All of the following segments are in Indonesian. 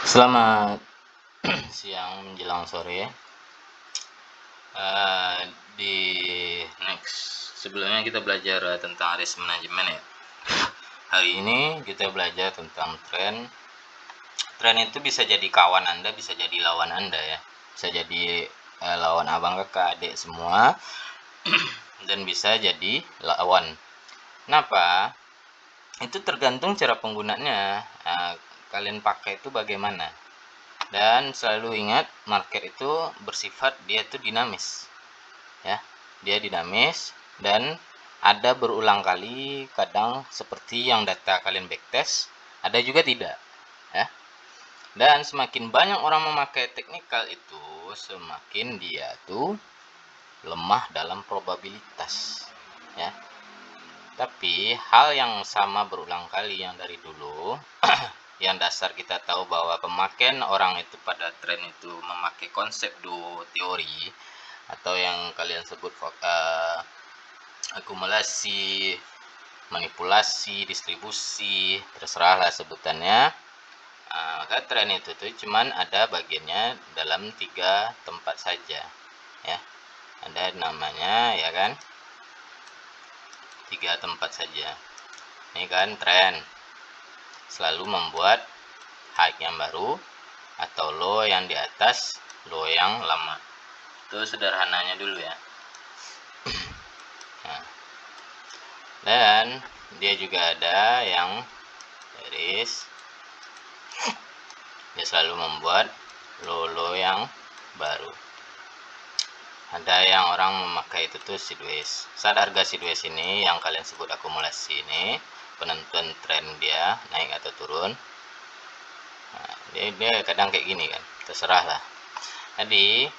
Selamat siang menjelang sore. Eh, di next sebelumnya kita belajar tentang risk management ya. Hari ini kita belajar tentang tren. Tren itu bisa jadi kawan Anda, bisa jadi lawan Anda ya. Bisa jadi lawan abang, kakak, adik semua, dan bisa jadi lawan. Kenapa? Itu tergantung cara penggunanya. Kalian pakai itu bagaimana. Dan selalu ingat, market itu bersifat dia itu dinamis ya, dia dinamis dan ada berulang kali, kadang seperti yang data kalian backtest, ada juga tidak ya. Dan semakin banyak orang memakai teknikal itu, semakin dia tuh lemah dalam probabilitas ya. Tapi hal yang sama berulang kali yang dari dulu yang dasar kita tahu bahwa pemakaian orang itu pada tren itu memakai konsep teori atau yang kalian sebut akumulasi, manipulasi, distribusi, terserahlah sebutannya. Maka tren itu tuh cuman ada bagiannya dalam 3 tempat saja ya. Ada namanya ya kan, 3 tempat saja. Ini kan tren selalu membuat high yang baru atau low yang di atas low yang lama. Itu sederhananya dulu ya. Nah, dan dia juga ada yang bearish, dia selalu membuat low yang baru. Ada yang orang memakai itu tuh sideways. Saat harga sideways ini yang kalian sebut akumulasi ini, penentuan tren dia naik atau turun. Nah, dia kadang kayak gini kan, terserah lah. Jadi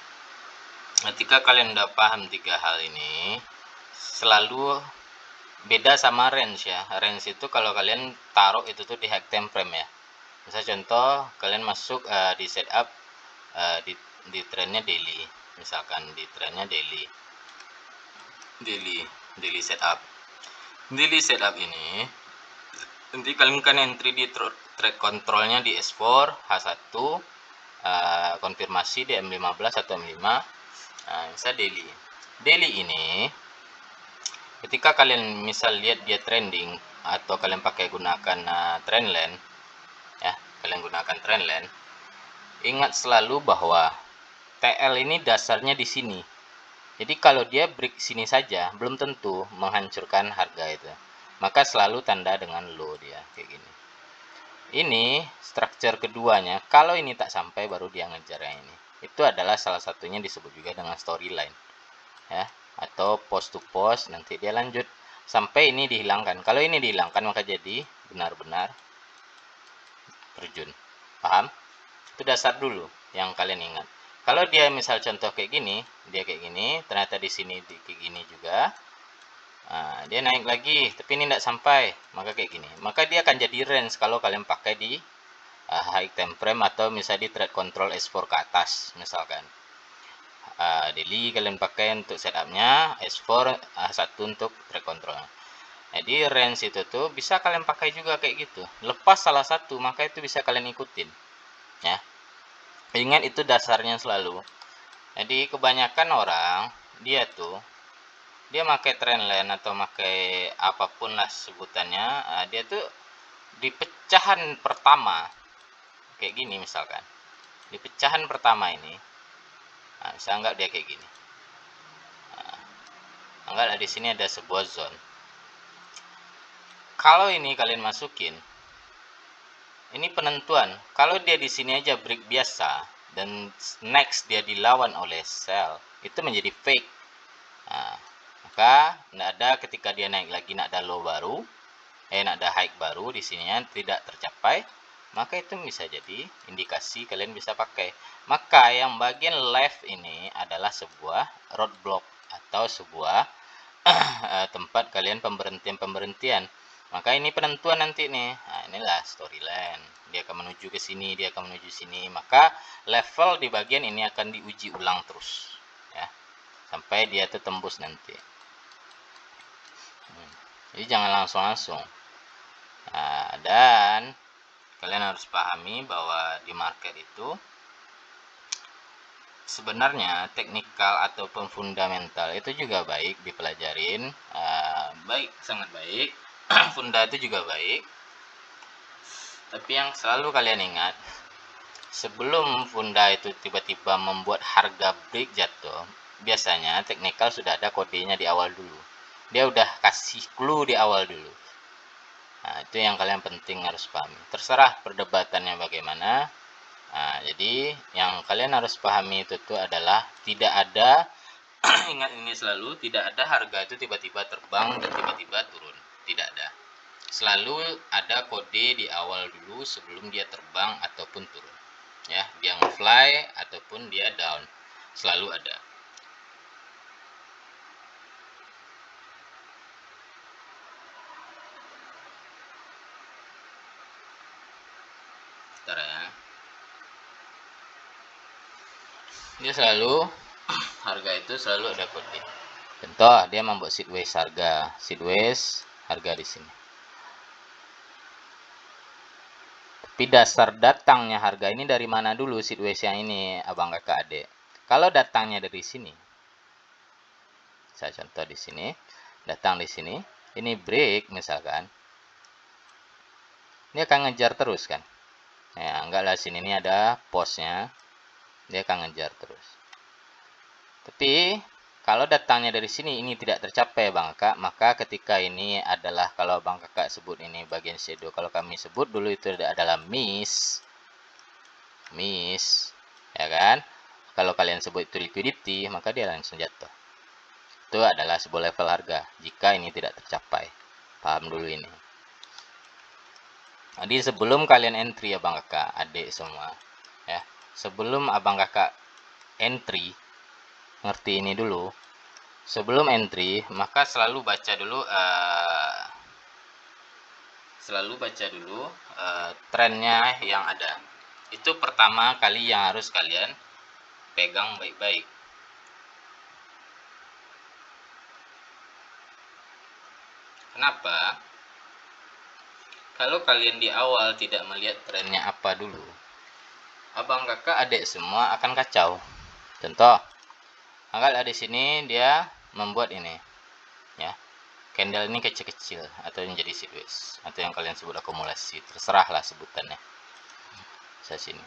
ketika kalian udah paham 3 hal ini, selalu beda sama range ya. Range itu kalau kalian taruh itu tuh di high time frame ya. Misal contoh kalian masuk di setup di trennya daily, misalkan di trennya daily setup ini, nanti kalian kan entry di trade controlnya di S4 H1, konfirmasi di M15 atau M5. Misal daily ini ketika kalian misal lihat dia trending atau kalian pakai gunakan trendline ya, kalian gunakan trendline, ingat selalu bahwa TL ini dasarnya di sini. Jadi kalau dia break sini saja belum tentu menghancurkan harga itu. Maka selalu tanda dengan low dia kayak gini. Ini structure keduanya, kalau ini tak sampai baru dia ngejar yang ini. Itu adalah salah satunya disebut juga dengan storyline ya, atau post to post, nanti dia lanjut sampai ini dihilangkan. Kalau ini dihilangkan maka jadi benar-benar terjun. Paham? Itu dasar dulu yang kalian ingat. Kalau dia misal contoh kayak gini, dia kayak gini, ternyata di sini kayak gini juga, dia naik lagi, tapi ini tidak sampai, maka kayak gini. Maka dia akan jadi range kalau kalian pakai di high time frame atau misalnya di trade control S4 ke atas, misalkan. Daily kalian pakai untuk setupnya, S4 1 untuk trade control. Jadi range itu tuh bisa kalian pakai juga kayak gitu. Lepas salah satu, maka itu bisa kalian ikutin. Ya. Ingat itu dasarnya selalu. Jadi kebanyakan orang dia pakai trendline atau pakai apapun lah sebutannya, dia tuh di pecahan pertama kayak gini misalkan. Di pecahan pertama ini, bisa anggap dia kayak gini. Anggaplah di sini ada sebuah zone. Kalau ini kalian masukin, ini penentuan. Kalau dia di sini aja break biasa dan next dia dilawan oleh sell, itu menjadi fake. Maka tidak ada ketika dia naik lagi, tidak ada low baru, tidak ada high baru di sininya tidak tercapai, maka itu bisa jadi indikasi kalian bisa pakai. Maka yang bagian left ini adalah sebuah roadblock atau sebuah tempat kalian pemberhentian. Maka ini penentuan nanti nih. Inilah storyline. Dia akan menuju ke sini, dia akan menuju sini. Maka level di bagian ini akan diuji ulang terus ya, sampai dia tembus nanti. Jadi jangan langsung. Dan kalian kalian harus pahami bahwa di market itu sebenarnya teknikal ataupun fundamental itu juga baik dipelajarin, baik, sangat baik. Funda itu juga baik, tapi yang selalu kalian ingat, sebelum funda itu tiba-tiba membuat harga break jatuh, biasanya teknikal sudah ada kodenya di awal dulu. Dia udah kasih clue di awal dulu. Nah, itu yang kalian penting harus pahami. Terserah perdebatannya bagaimana. Nah, jadi yang kalian harus pahami itu tuh adalah tidak ada ingat ini selalu, tidak ada harga itu tiba-tiba terbang dan tiba-tiba turun. Tidak ada. Selalu ada kode di awal dulu sebelum dia terbang ataupun turun. Ya, dia nge-fly ataupun dia down. Selalu ada. Bentar ya. Dia selalu harga itu selalu ada kode. Contoh, dia membuat sideways harga di sini. Tapi dasar datangnya harga ini dari mana dulu sideways yang ini, abang kakak adik? Kalau datangnya dari sini, saya contoh di sini, datang di sini, ini break misalkan, dia akan ngejar terus kan? Ya, enggaklah sini ini ada posnya, dia akan ngejar terus. Tapi kalau datangnya dari sini ini tidak tercapai bang kakak, maka ketika ini adalah, kalau bang kakak sebut ini bagian shadow, kalau kami sebut dulu itu adalah miss, ya kan? Kalau kalian sebut itu liquidity, maka dia langsung jatuh. Itu adalah sebuah level harga jika ini tidak tercapai. Paham dulu ini. Jadi sebelum kalian entry abang kakak, adik semua, ya, sebelum abang kakak entry, ngerti ini dulu. Sebelum entry, maka selalu baca dulu trennya yang ada. Itu pertama kali yang harus kalian pegang baik-baik. Kenapa? Kalau kalian di awal tidak melihat trennya apa dulu, abang kakak adik semua akan kacau. Contoh, anggaplah di sini dia membuat ini, ya, candle ini kecil-kecil atau yang jadi sideways atau yang kalian sebut akumulasi, terserahlah sebutannya. Saya sini.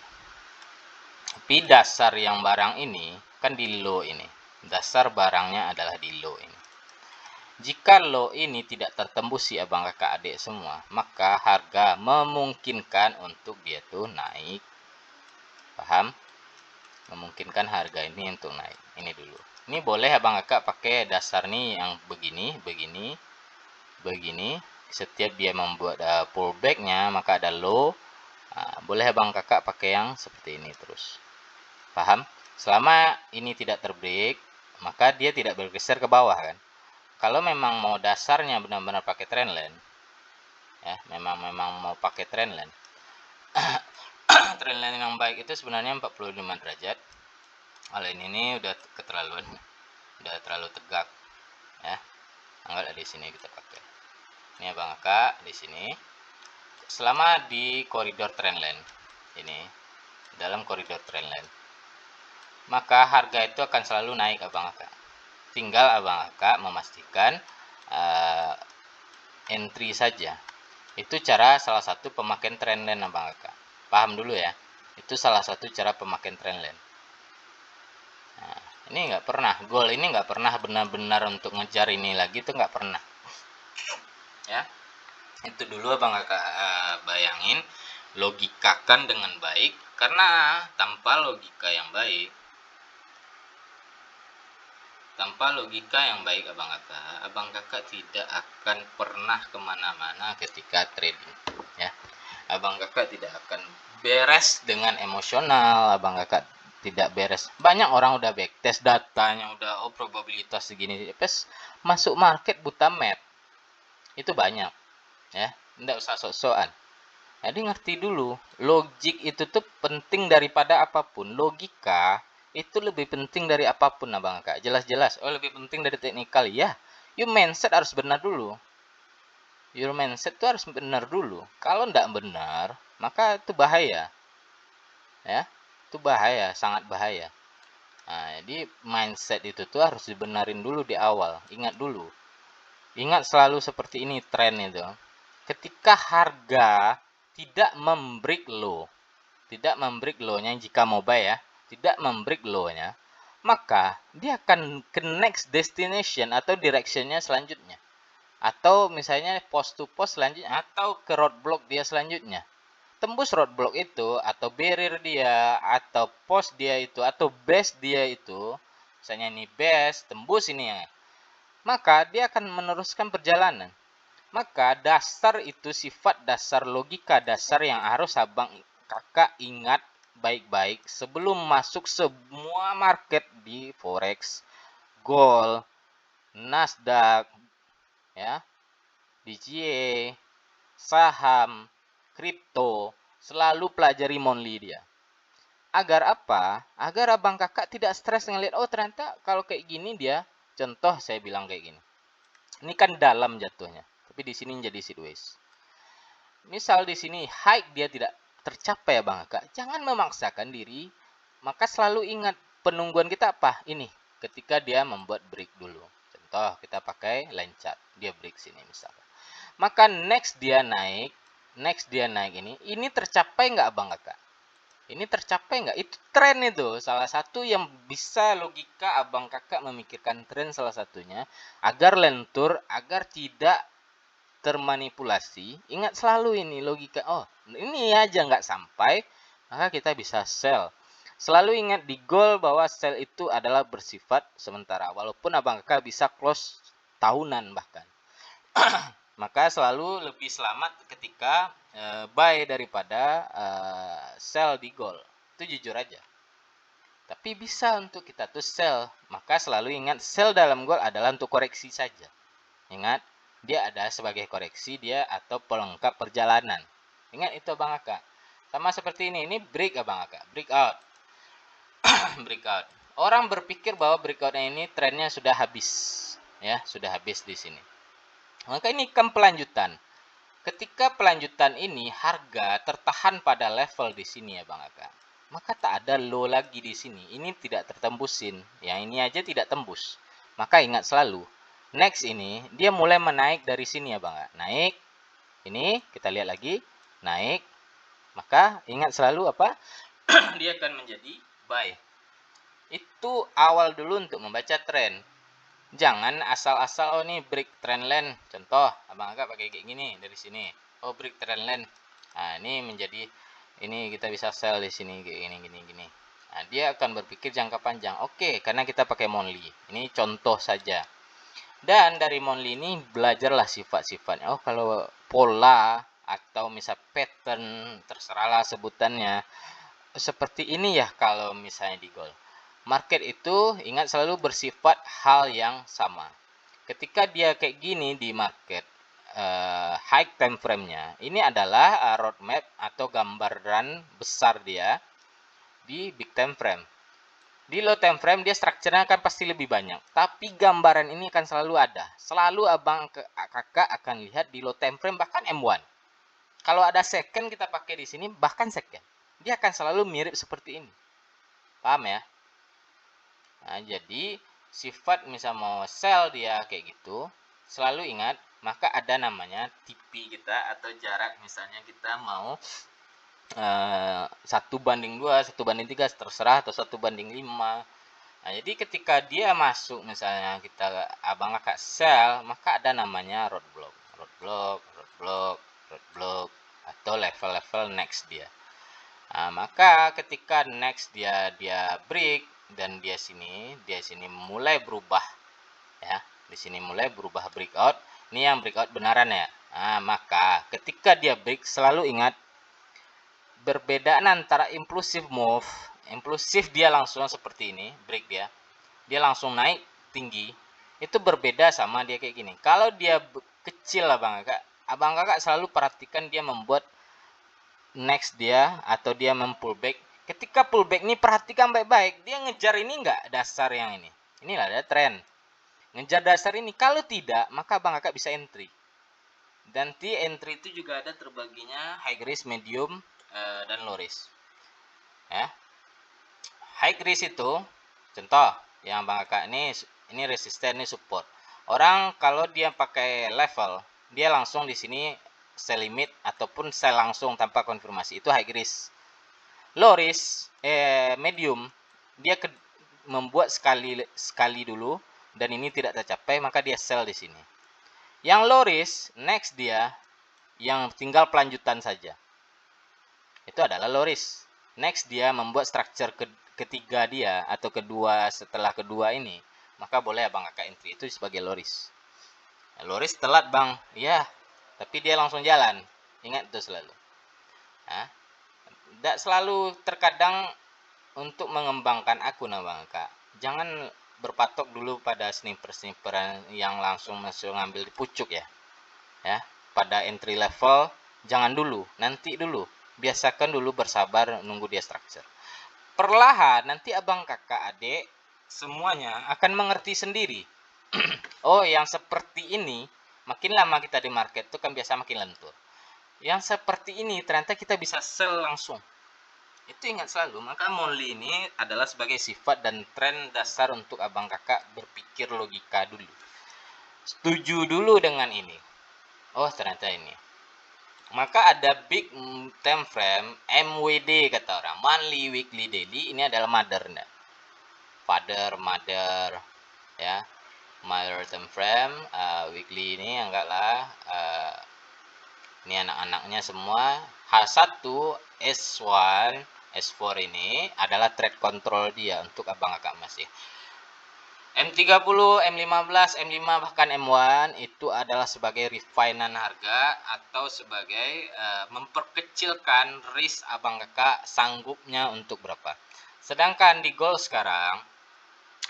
Tapi dasar yang barang ini kan di low ini. Dasar barangnya adalah di low ini. Jika low ini tidak tertembus si abang kakak adik semua, maka harga memungkinkan untuk dia tuh naik. Paham? Memungkinkan harga ini untuk naik. Ini dulu. Ini boleh abang kakak pakai dasar nih yang begini, begini, begini. Setiap dia membuat pullbacknya, maka ada low. Boleh abang kakak pakai yang seperti ini terus. Paham? Selama ini tidak terbreak, maka dia tidak bergeser ke bawah kan. Kalau memang mau dasarnya benar-benar pakai trendline, ya, memang mau pakai trendline. Trendline yang baik itu sebenarnya 45 derajat. Kalau ini udah keterlaluan, udah terlalu tegak, ya. Anggaplah di sini kita pakai. Ini abang kakak di sini. Selama di koridor trendline ini, dalam koridor trendline, maka harga itu akan selalu naik abang kakak. Tinggal abang kakak memastikan entry saja. Itu cara salah satu pemakaian trendline abang kakak. Paham dulu ya. Itu salah satu cara pemakaian trendline. Nah, ini nggak pernah, goal ini nggak pernah benar-benar untuk ngejar ini lagi, itu nggak pernah. Ya, itu dulu abang kakak bayangin, logikakan dengan baik, karena tanpa logika yang baik, abang kakak tidak akan pernah kemana-mana ketika trading, ya. Abang kakak tidak akan beres dengan emosional, abang kakak tidak beres. Banyak orang udah backtest datanya, udah probabilitas segini, pas masuk market buta map, itu banyak, ya. Nggak usah sok-sokan. Jadi ngerti dulu, logik itu tuh penting daripada apapun. Logika itu lebih penting dari apapun abang kakak. Jelas-jelas. Oh, lebih penting dari teknikal ya. You mindset harus benar dulu. Your mindset itu harus benar dulu. Kalau tidak benar, maka itu bahaya. Ya, itu bahaya, sangat bahaya. Nah, jadi mindset itu tuh harus dibenarin dulu di awal. Ingat dulu. Ingat selalu seperti ini tren itu. Ketika harga tidak membreak low, tidak membreak low-nya jika mobile ya, tidak membreak low-nya, maka dia akan ke next destination atau direction-nya selanjutnya. Atau misalnya post to post selanjutnya atau ke roadblock dia selanjutnya. Tembus roadblock itu atau barrier dia atau post dia itu atau base dia itu, misalnya ini base, tembus ini ya. Maka dia akan meneruskan perjalanan. Maka dasar itu sifat dasar logika dasar yang harus abang kakak ingat baik-baik sebelum masuk semua market di forex, gold, Nasdaq, ya, DJI, saham, kripto, selalu pelajari monthly dia. Agar apa? Agar abang kakak tidak stres ngeliat, oh ternyata kalau kayak gini dia, contoh saya bilang kayak gini. Ini kan dalam jatuhnya, tapi di sini jadi sideways. Misal di sini high dia tidak tercapai ya bang kakak, jangan memaksakan diri. Maka selalu ingat penungguan kita apa? Ini, ketika dia membuat break dulu. Contoh kita pakai line chart, dia break sini misalkan. Maka next dia naik ini tercapai nggak abang kakak? Ini tercapai nggak? Itu tren itu. Salah satu yang bisa logika abang kakak memikirkan tren salah satunya. Agar lentur, agar tidak termanipulasi. Ingat selalu ini logika. Oh, ini aja nggak sampai, maka kita bisa sell. Selalu ingat di goal bahwa sell itu adalah bersifat sementara. Walaupun abang kakak bisa close tahunan bahkan. Maka selalu lebih selamat ketika buy daripada sell di goal. Itu jujur aja. Tapi bisa untuk kita tuh sell. Maka selalu ingat sell dalam goal adalah untuk koreksi saja. Ingat, dia ada sebagai koreksi dia atau pelengkap perjalanan. Ingat itu Abang Aka. Sama seperti ini break Abang Aka. Breakout. Breakout. Orang berpikir bahwa breakoutnya ini trennya sudah habis. Ya, sudah habis di sini. Maka ini kan pelanjutan. Ketika pelanjutan ini harga tertahan pada level di sini ya Bang Aka. Maka tak ada low lagi di sini. Ini tidak tertembusin. Yang ini aja tidak tembus. Maka ingat selalu, next ini dia mulai menaik dari sini ya Bang. Naik. Ini kita lihat lagi, naik. Maka ingat selalu apa? Dia akan menjadi buy. Itu awal dulu untuk membaca tren. Jangan asal-asal oh nih break trendline. Contoh, abang agak pakai kayak gini dari sini. Oh break trendline. Nah, ini menjadi ini kita bisa sell di sini kayak gini. Nah, dia akan berpikir jangka panjang. Oke, karena kita pakai monthly. Ini contoh saja. Dan dari monthly ini belajarlah sifat-sifatnya. Oh, kalau pola atau misal pattern terserahlah sebutannya. Seperti ini ya kalau misalnya di gold. Market itu ingat selalu bersifat hal yang sama. Ketika dia kayak gini di market high time frame-nya, ini adalah roadmap atau gambaran besar dia di big time frame. Di low time frame dia strukturnya akan pasti lebih banyak, tapi gambaran ini akan selalu ada. Selalu abang kakak akan lihat di low time frame bahkan M1. Kalau ada second kita pakai di sini bahkan second. Dia akan selalu mirip seperti ini. Paham ya? Nah, jadi sifat misal mau sell dia kayak gitu, selalu ingat maka ada namanya TP kita atau jarak misalnya kita mau 1:2, 1:3 terserah atau 1:5. Nah, jadi ketika dia masuk misalnya kita abang kakak sell, maka ada namanya roadblock atau level-level next dia. Nah, maka ketika next dia break dan dia sini mulai berubah ya. Di sini mulai berubah breakout. Ini yang breakout benaran ya. Nah, maka ketika dia break selalu ingat perbedaan antara impulsive move, impulsif dia langsung seperti ini, break dia langsung naik tinggi, itu berbeda sama dia kayak gini. Kalau dia kecil abang kakak selalu perhatikan dia membuat next dia atau dia mempullback. Ketika pullback ini perhatikan baik-baik, dia ngejar ini enggak dasar yang ini. Inilah ada tren. Ngejar dasar ini, kalau tidak maka abang kakak bisa entry. Dan T entry itu juga ada terbaginya high risk, medium, dan low risk. Ya. High risk itu contoh yang Bang Kakak ini resisten, ini support. Orang kalau dia pakai level, dia langsung di sini sell limit ataupun sell langsung tanpa konfirmasi, itu high risk. Low risk, medium, dia membuat sekali dulu dan ini tidak tercapai, maka dia sell di sini. Yang low risk, next dia yang tinggal pelanjutan saja. Itu adalah low risk. Next dia membuat structure ketiga dia atau kedua setelah kedua ini, maka boleh Abang Kakak entry itu sebagai low risk. Low risk telat Bang, iya, tapi dia langsung jalan. Ingat itu selalu. Tidak selalu, terkadang untuk mengembangkan akun Abang Kakak, jangan berpatok dulu pada sniper-sniperan yang langsung masuk ngambil di pucuk ya. Pada entry level jangan dulu, nanti dulu. Biasakan dulu bersabar nunggu dia structure. Perlahan nanti Abang Kakak adik semuanya akan mengerti sendiri. Oh, yang seperti ini makin lama kita di market itu kan biasa makin lentur. Yang seperti ini ternyata kita bisa sell langsung. Itu ingat selalu, maka monthly ini adalah sebagai sifat dan tren dasar untuk Abang Kakak berpikir logika dulu. Setuju dulu dengan ini. Oh, ternyata ini. Maka ada big time frame, MWD kata orang, monthly, weekly, daily, ini adalah mother. Father, mother, ya. Mother time frame, weekly ini anggaplah ini anak-anaknya semua. H1, S1, S4 ini adalah trade control dia untuk Abang Kakak masih. M30, M15, M5 bahkan M1 itu adalah sebagai refinan harga atau sebagai memperkecilkan risk Abang Kakak sanggupnya untuk berapa. Sedangkan di gold sekarang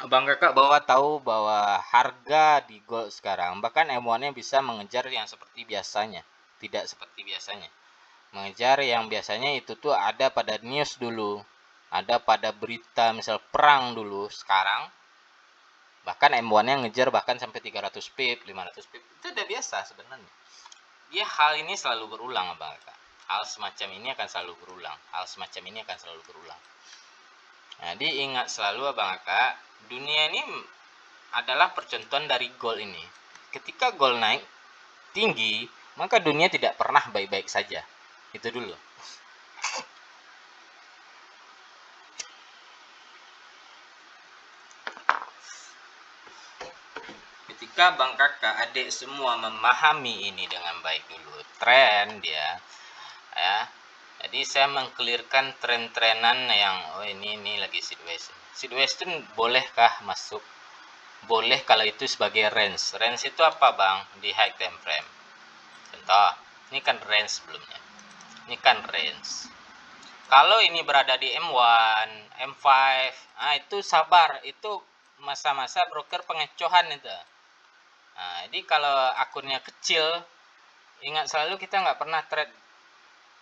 Abang Kakak tahu bahwa harga di gold sekarang bahkan M1-nya bisa mengejar yang seperti biasanya, tidak seperti biasanya. Mengejar yang biasanya itu tuh ada pada news dulu, ada pada berita misal perang dulu. Sekarang bahkan M1-nya ngejar bahkan sampai 300 pip, 500 pip. Itu udah biasa sebenarnya. Ya, hal ini selalu berulang Abang Kakak. Hal semacam ini akan selalu berulang. Hal semacam ini akan selalu berulang. Jadi ingat selalu Abang Kakak, dunia ini adalah percontohan dari gold ini. Ketika gold naik tinggi, maka dunia tidak pernah baik-baik saja. Itu dulu. Ketika Bang Kakak adik semua memahami ini dengan baik dulu, tren dia ya. Jadi saya mengklirkan tren-trenan yang ini lagi sideways. Sideways itu bolehkah masuk? Boleh kalau itu sebagai range. Range itu apa Bang? Di high time frame. Contoh, ini kan range sebelumnya. Ini kan range. Kalau ini berada di M1, M5, itu sabar, itu masa-masa broker pengecohan itu. Nah, jadi kalau akunnya kecil, ingat selalu kita nggak pernah trade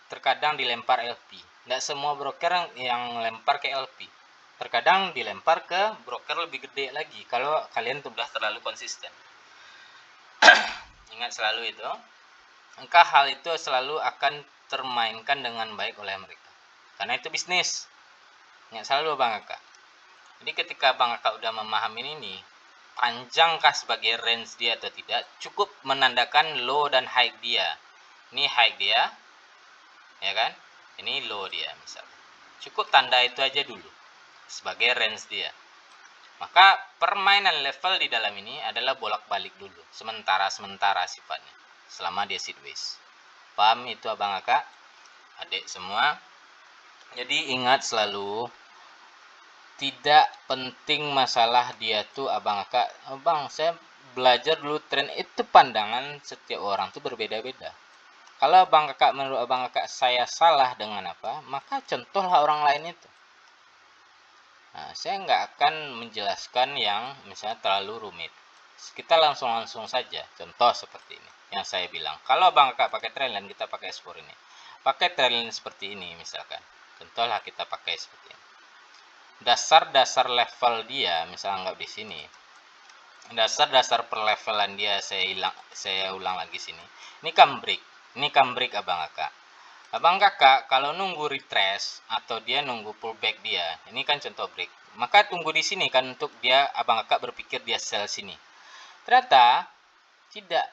terkadang dilempar LP. Nggak semua broker yang lempar ke LP. Terkadang dilempar ke broker lebih gede lagi kalau kalian sudah terlalu konsisten. Ingat selalu itu. Maka hal itu selalu akan termainkan dengan baik oleh mereka. Karena itu bisnis. Ingat selalu Bang Kakak. Jadi ketika Bang Kakak udah memahami ini, panjangkah sebagai range dia atau tidak, cukup menandakan low dan high dia. Ini high dia, ya kan? Ini low dia misalnya. Cukup tanda itu aja dulu sebagai range dia. Maka permainan level di dalam ini adalah bolak-balik dulu, sementara sifatnya, selama dia sideways. Paham itu Abang Kakak, adik semua? Jadi ingat selalu, tidak penting masalah dia tuh Abang Kakak. Bang, saya belajar dulu tren itu, pandangan setiap orang tuh berbeda-beda. Kalau Abang Kakak, menurut Abang Kakak saya salah dengan apa, maka contohlah orang lain itu. Nah, saya nggak akan menjelaskan yang misalnya terlalu rumit. Kita langsung saja. Contoh seperti ini yang saya bilang. Kalau Abang Kakak pakai trendline, kita pakai S4 ini. Pakai trendline seperti ini misalkan. Contohlah kita pakai seperti ini. Dasar-dasar level dia misalnya anggap di sini. dasar-dasar perlevelan dia saya ulang lagi sini. Ini kan break abang kakak. Abang kakak kalau nunggu retrace atau dia nunggu pullback dia, ini kan contoh break. Maka tunggu di sini kan untuk dia abang kakak berpikir dia sell sini. Ternyata tidak.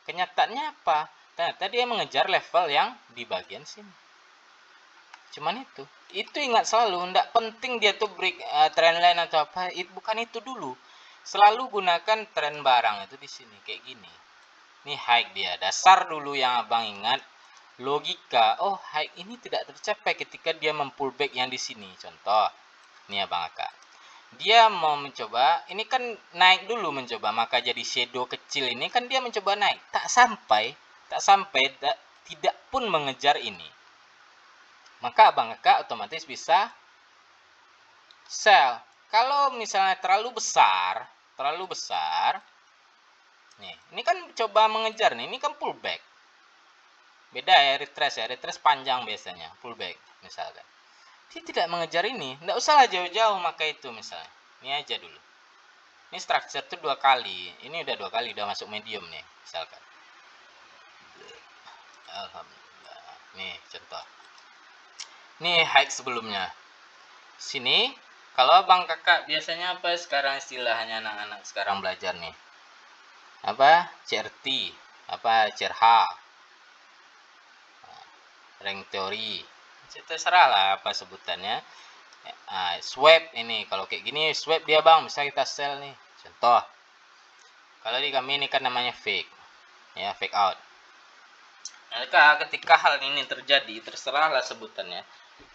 Kenyataannya apa? Ternyata dia mengejar level yang di bagian sini. Cuman itu. Itu ingat selalu, tidak penting dia tuh break trendline atau apa, bukan itu dulu. Selalu gunakan trend barang itu di sini kayak gini. Ini high dia. Dasar dulu yang abang ingat. Logika, oh high ini tidak tercapai ketika dia mempullback yang di sini. Contoh, ini abang kakak. Dia mau mencoba, ini kan naik dulu mencoba, maka jadi shadow kecil ini kan dia mencoba naik. Tak sampai, tidak pun mengejar ini. Maka abang kakak otomatis bisa sell. Kalau misalnya terlalu besar, nih, ini kan coba mengejar nih, ini kan pullback. Beda ya retrace panjang biasanya, pullback misalkan. Dia tidak mengejar ini, nggak usah jauh-jauh maka itu misalnya. Ini aja dulu. Ini structure tuh 2 kali, ini udah 2 kali, udah masuk medium nih misalkan. Alhamdulillah. Nih contoh. Nih high sebelumnya. Sini, kalau abang kakak biasanya apa sekarang istilahnya anak-anak sekarang belajar nih? Apa? CRT, apa CRH, rank teori. Terserah lah apa sebutannya. Swap ini, kalau kayak gini swap dia bang, bisa kita sell nih. Contoh, kalau di kami ini kan namanya fake, ya fake out. Maka ketika hal ini terjadi, terserahlah sebutannya.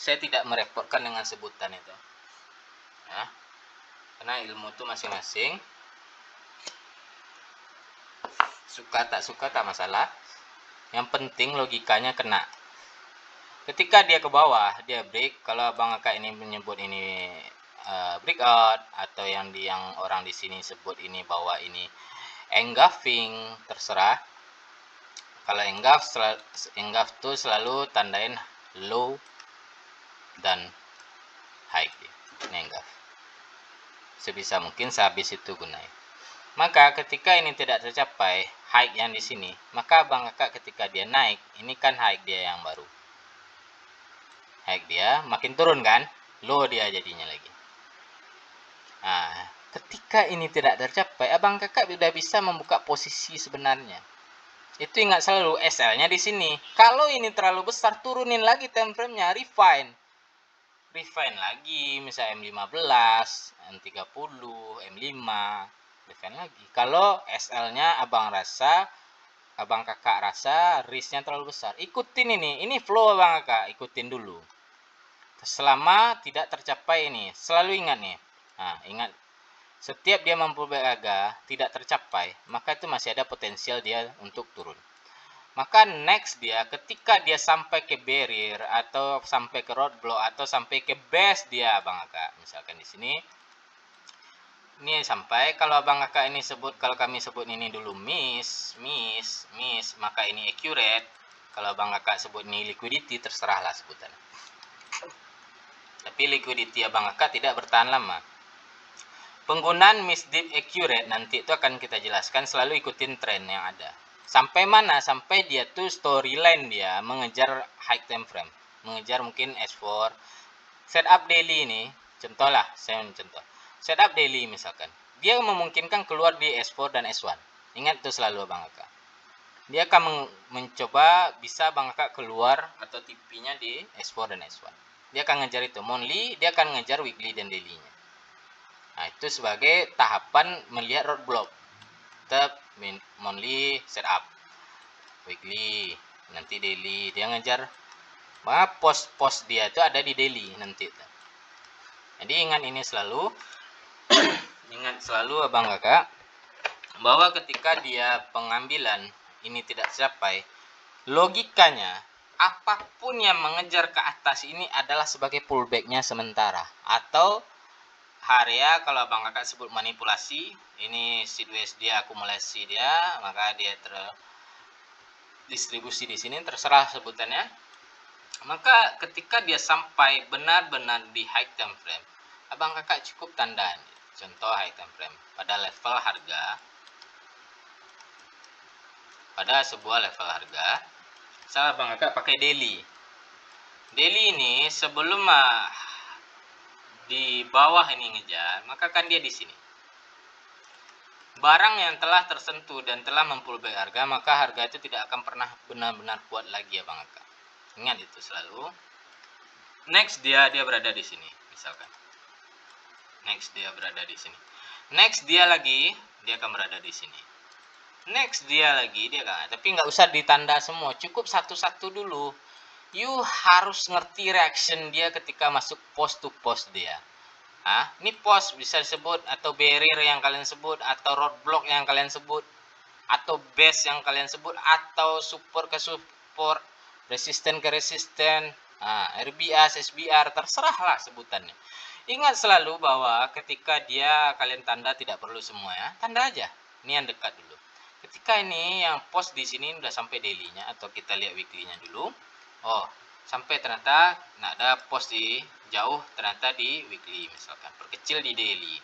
Saya tidak merepotkan dengan sebutan itu. Ya, karena ilmu itu masing-masing. Suka tak masalah. Yang penting logikanya kena. Ketika dia ke bawah, dia break. Kalau abang kakak ini menyebut ini breakout, atau yang orang di sini sebut ini bawah ini engulfing, terserah. Kalau engulf tuh selalu tandain low dan high. Ini engulf. Sebisa mungkin sehabis itu gunain. Maka ketika ini tidak tercapai high yang di sini, maka abang kakak ketika dia naik, ini kan high dia yang baru. High dia makin turun kan, low dia jadinya lagi. Nah, ketika ini tidak tercapai, abang kakak sudah bisa membuka posisi sebenarnya. Itu ingat selalu, SL-nya di sini. Kalau ini terlalu besar, turunin lagi time frame-nya, refine lagi, misalnya M15, M30, M5, refine lagi. Kalau SL-nya abang kakak rasa risk-nya terlalu besar, ikutin ini flow abang kakak, ikutin dulu. Selama tidak tercapai ini, selalu ingat nih. Nah, ingat, setiap dia mampu beragak tidak tercapai, maka itu masih ada potensial dia untuk turun. Maka next dia, ketika dia sampai ke barrier atau sampai ke roadblock atau sampai ke base dia abang kakak, misalkan di sini, ini sampai, kalau abang kakak ini sebut, kalau kami sebut ini dulu miss, maka ini accurate. Kalau abang kakak sebut ini liquidity, terserahlah sebutannya. Tapi liquidity abang kakak tidak bertahan lama. Penggunaan miss dip accurate nanti itu akan kita jelaskan, selalu ikutin tren yang ada. Sampai mana? Sampai dia tuh storyline dia mengejar high time frame, mengejar mungkin S4. Setup daily ini, contoh lah, saya contoh. Setup daily misalkan, dia memungkinkan keluar di S4 dan S1. Ingat tuh selalu abang kakak. Dia akan mencoba bisa abang kakak keluar atau TP-nya di S4 dan S1. Dia akan ngejar itu. Monthly, dia akan ngejar weekly dan daily-nya. Nah, itu sebagai tahapan melihat roadblock. Tetap monthly setup, weekly, nanti daily. Dia ngejar pos-pos dia itu ada di daily nanti. Jadi ingat ini selalu, ingat selalu abang kakak, bahwa ketika dia pengambilan ini tidak tercapai, logikanya apapun yang mengejar ke atas ini adalah sebagai pullbacknya sementara, atau area kalau abang kakak sebut manipulasi, ini sideways dia, akumulasi dia, maka dia terdistribusi di sini, terserah sebutannya. Maka ketika dia sampai benar-benar di high time frame, abang kakak cukup tanda contoh high time frame pada level harga, pada sebuah level harga. Misalnya Bang Kakak pakai daily. Daily ini sebelum di bawah ini ngejar, maka kan dia di sini. Barang yang telah tersentuh dan telah mempullback harga, maka harga itu tidak akan pernah benar-benar kuat lagi ya Bang Kakak. Ingat itu selalu. Next dia berada di sini, misalkan. Next dia berada di sini. Next dia lagi, dia akan berada di sini. Next dia lagi, dia kan. Tapi nggak usah ditanda semua, cukup satu-satu dulu. You harus ngerti reaction dia ketika masuk post to post dia. Ini post bisa disebut, atau barrier yang kalian sebut, atau roadblock yang kalian sebut, atau base yang kalian sebut, atau support ke support, resisten ke resisten, RBA, SBR, terserahlah sebutannya. Ingat selalu bahwa ketika dia kalian tanda tidak perlu semua ya, tanda aja. Ini yang dekat dulu. Ketika ini yang post di sini udah sampai daily-nya, atau kita lihat weekly-nya dulu. Oh, sampai ternyata nggak ada post di jauh, ternyata di weekly misalkan. Perkecil di daily.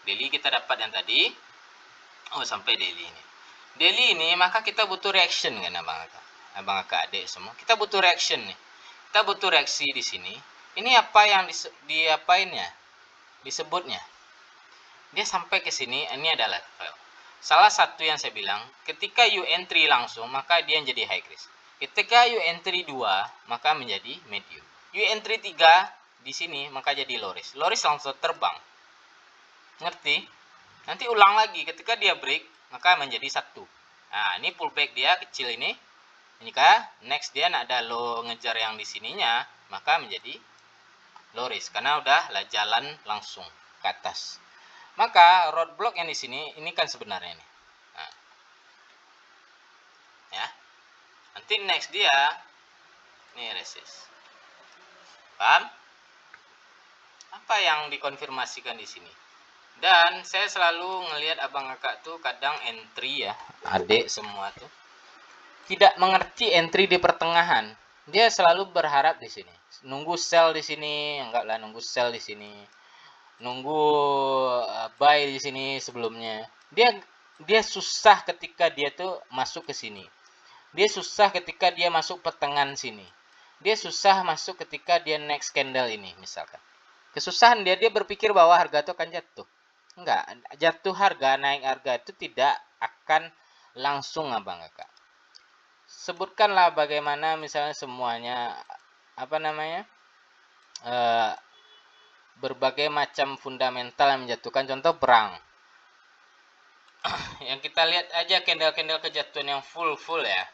Daily kita dapat yang tadi. Oh, sampai daily ini. Daily ini maka kita butuh reaction kan abang kakak adik semua. Kita butuh reaction nih. Kita butuh reaksi di sini. Ini apa yang diapainnya? Disebutnya. Dia sampai ke sini, ini adalah level. Salah satu yang saya bilang, ketika you entry langsung, maka dia jadi high risk. Ketika you entry 2, maka menjadi medium. You entry 3 di sini, maka jadi low risk. Low risk langsung terbang. Ngerti? Nanti ulang lagi, ketika dia break, maka menjadi 1. Nah, ini pullback dia kecil ini. Ini kah? Next dia ada low ngejar yang di sininya, maka menjadi low risk karena udah lah jalan langsung ke atas. Maka roadblock yang di sini ini kan sebenarnya ini. Nah, ya. Nanti next dia ini resist. Paham? Apa yang dikonfirmasikan di sini? Dan saya selalu ngelihat abang kakak tuh kadang entry ya, adik semua tuh tidak mengerti entry di pertengahan. Dia selalu berharap di sini. Nunggu sell di sini, enggak lah nunggu sell di sini. Nunggu buy di sini sebelumnya. Dia susah ketika dia tuh masuk ke sini. Dia susah ketika dia masuk pertengahan sini. Dia susah masuk ketika dia next candle ini misalkan. Kesusahan dia berpikir bahwa harga itu akan jatuh. Enggak, jatuh harga, naik harga itu tidak akan langsung abang kakak. Sebutkanlah bagaimana misalnya semuanya berbagai macam fundamental yang menjatuhkan, contoh perang. Yang kita lihat aja candle-candle kejatuhan yang full ya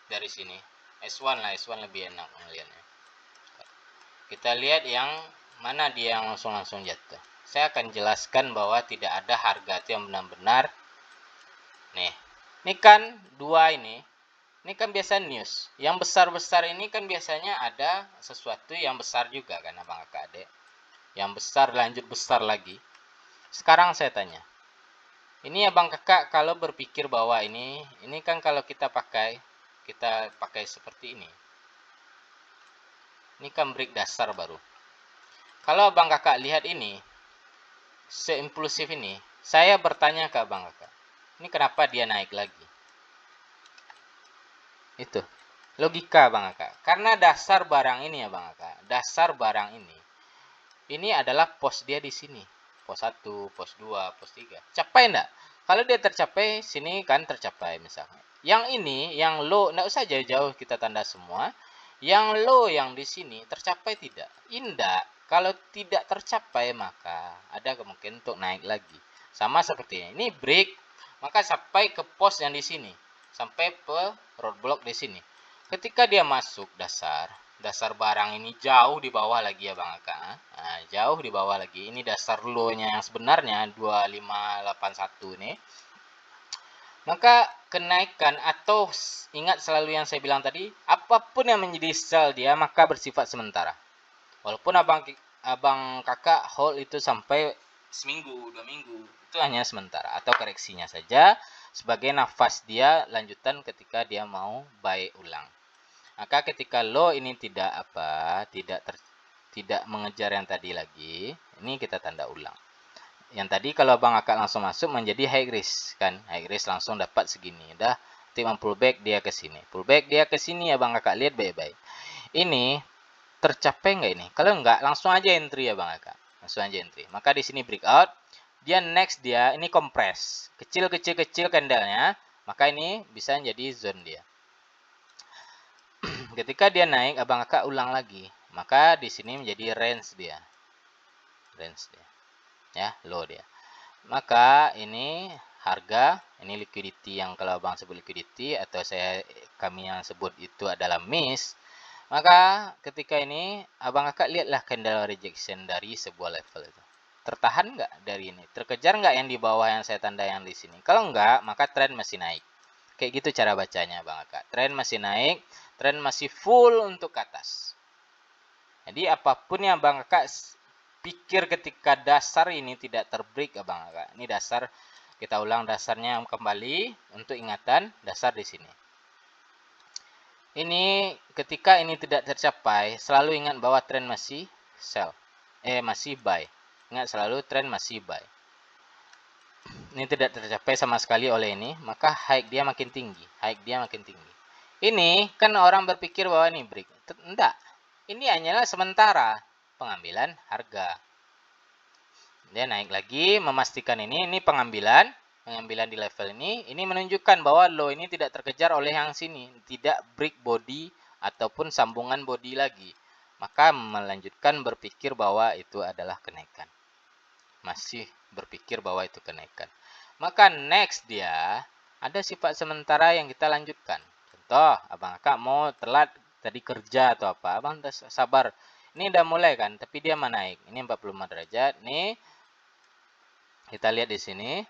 dari sini. S1 lebih enak melihatnya. Kita lihat yang mana dia yang langsung jatuh. Saya akan jelaskan bahwa tidak ada harga itu yang benar-benar. Nih, ini kan dua ini kan biasa news. Yang besar-besar ini kan biasanya ada sesuatu yang besar juga kan abang kakak adek. Yang besar lanjut besar lagi. Sekarang saya tanya. Ini abang kakak kalau berpikir bahwa ini kan kalau kita pakai seperti ini. Ini kan break dasar baru. Kalau abang kakak lihat ini, seimpulsif ini, saya bertanya ke abang kakak. Ini kenapa dia naik lagi? Itu. Logika abang kakak. Karena dasar barang ini ya bang kakak. Dasar barang ini adalah pos dia di sini. Pos 1, pos 2, pos 3. Capai enggak? Kalau dia tercapai, sini kan tercapai misalnya. Yang ini, yang low, enggak usah jauh-jauh kita tanda semua. Yang low yang di sini tercapai tidak? Tidak. Kalau tidak tercapai, maka ada kemungkinan untuk naik lagi. Sama seperti ini. Ini break, maka sampai ke pos yang di sini. Sampai ke roadblock di sini. Ketika dia masuk dasar barang ini jauh di bawah lagi ya bang kakak. Nah, jauh di bawah lagi. Ini dasar low-nya yang sebenarnya 2581 ini. Maka kenaikan atau ingat selalu yang saya bilang tadi, apapun yang menjadi sell dia maka bersifat sementara. Walaupun abang kakak hold itu sampai seminggu, 2 minggu, itu hanya sementara atau koreksinya saja sebagai nafas dia lanjutan ketika dia mau buy ulang. Maka ketika low ini tidak mengejar yang tadi lagi, ini kita tanda ulang. yang tadi kalau abang akak langsung masuk menjadi high risk kan, high risk langsung dapat segini. Udah tim pullback dia ke sini, pullback dia ke sini, abang kakak lihat baik-baik. Ini tercapai nggak ini? Kalau nggak, langsung aja entry ya bang kakak, langsung aja entry. Maka di sini breakout, dia next dia ini compress, kecil candlenya, maka ini bisa jadi zone dia. Ketika dia naik, abang kakak ulang lagi, maka di sini menjadi range dia, ya, low dia. Maka ini harga, ini liquidity yang kalau abang sebut liquidity atau kami yang sebut itu adalah miss. Maka ketika ini abang kakak lihatlah candle rejection dari sebuah level itu. Tertahan nggak dari ini? Terkejar nggak yang di bawah yang saya tanda yang di sini? Kalau nggak, maka tren masih naik. Kayak gitu cara bacanya abang kakak. Tren masih naik, tren masih full untuk ke atas. Jadi apapun yang abang kakak pikir ketika dasar ini tidak terbreak abang kakak. Ini dasar, kita ulang dasarnya kembali untuk ingatan dasar di sini. Ini ketika ini tidak tercapai, selalu ingat bahwa tren masih sell. Masih buy. Ingat selalu tren masih buy. Ini tidak tercapai sama sekali oleh ini, maka high dia makin tinggi. Ini kan orang berpikir bahwa ini break. Tidak. Ini hanyalah sementara pengambilan harga. Dia naik lagi, memastikan ini pengambilan di level ini menunjukkan bahwa low ini tidak terkejar oleh yang sini, tidak break body ataupun sambungan body lagi. Maka melanjutkan berpikir bahwa itu adalah kenaikan. Masih berpikir bahwa itu kenaikan. Maka next dia ada sifat sementara yang kita lanjutkan. Contoh, abang kakak mau telat tadi kerja atau apa, abang sabar. Ini udah mulai kan, tapi dia menaik. Ini 45 derajat. Nih kita lihat di sini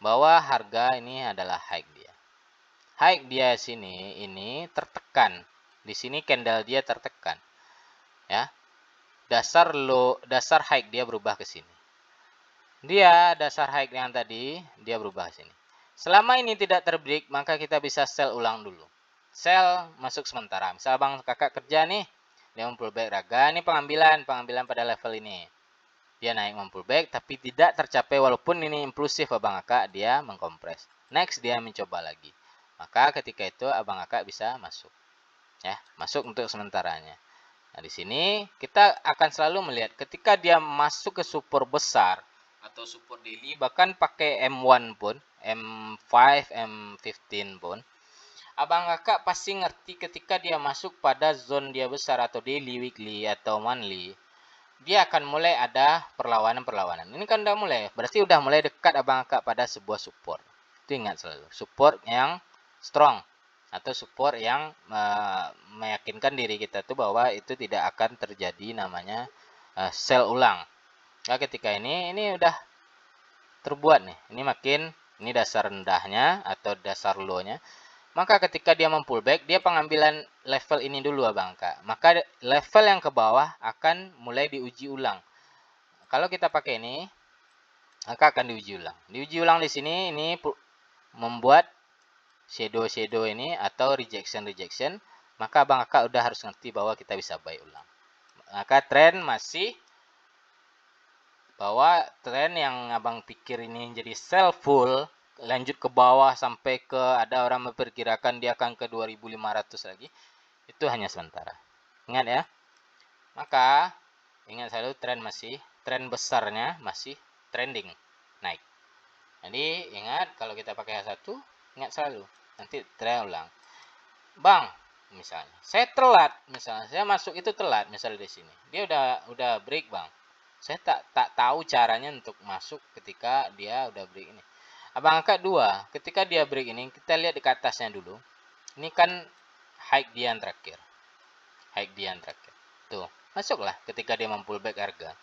bahwa harga ini adalah high dia. High dia sini ini tertekan. Di sini candle dia tertekan. Ya. Dasar high dia berubah ke sini. Dia dasar high yang tadi dia berubah ke sini. Selama ini tidak terbreak, maka kita bisa sell ulang dulu. Sell masuk sementara. Misal abang kakak kerja nih, dia pullback raga, ini pengambilan pada level ini. Dia naik pullback tapi tidak tercapai walaupun ini impulsif abang kakak, dia mengkompres. Next dia mencoba lagi. Maka ketika itu abang kakak bisa masuk. Ya, masuk untuk sementaranya. Nah, di sini kita akan selalu melihat ketika dia masuk ke support besar atau support daily, bahkan pakai M1 pun, M5, M15 pun, abang kakak pasti ngerti ketika dia masuk pada zone dia besar atau daily, weekly, atau monthly, dia akan mulai ada perlawanan. Ini kan udah mulai, berarti udah mulai dekat abang kakak pada sebuah support. Itu ingat selalu, support yang strong atau support yang meyakinkan diri kita tuh bahwa itu tidak akan terjadi namanya sell ulang. Nah, ketika ini udah terbuat nih. Ini dasar rendahnya atau dasar low-nya. Maka ketika dia mempullback, dia pengambilan level ini dulu abang kak. Maka level yang ke bawah akan mulai diuji ulang. Kalau kita pakai ini, maka akan diuji ulang. Diuji ulang di sini ini membuat shadow ini atau rejection. Maka abang kakak udah harus ngerti bahwa kita bisa buy ulang. Maka tren masih bahwa tren yang abang pikir ini jadi sell full, lanjut ke bawah sampai ke ada orang memperkirakan dia akan ke 2500 lagi, itu hanya sementara. Ingat ya. Maka ingat selalu tren besarnya masih trending naik. Jadi ingat kalau kita pakai H1, ingat selalu nanti tren ulang. Bang, misalnya saya telat, misalnya saya masuk itu telat, misalnya di sini. Dia udah break, Bang. Saya tak tahu caranya untuk masuk ketika dia udah break ini. Abang angkat 2, ketika dia break ini, kita lihat di atasnya dulu. Ini kan high dia yang terakhir. Tuh, masuklah ketika dia pullback harga.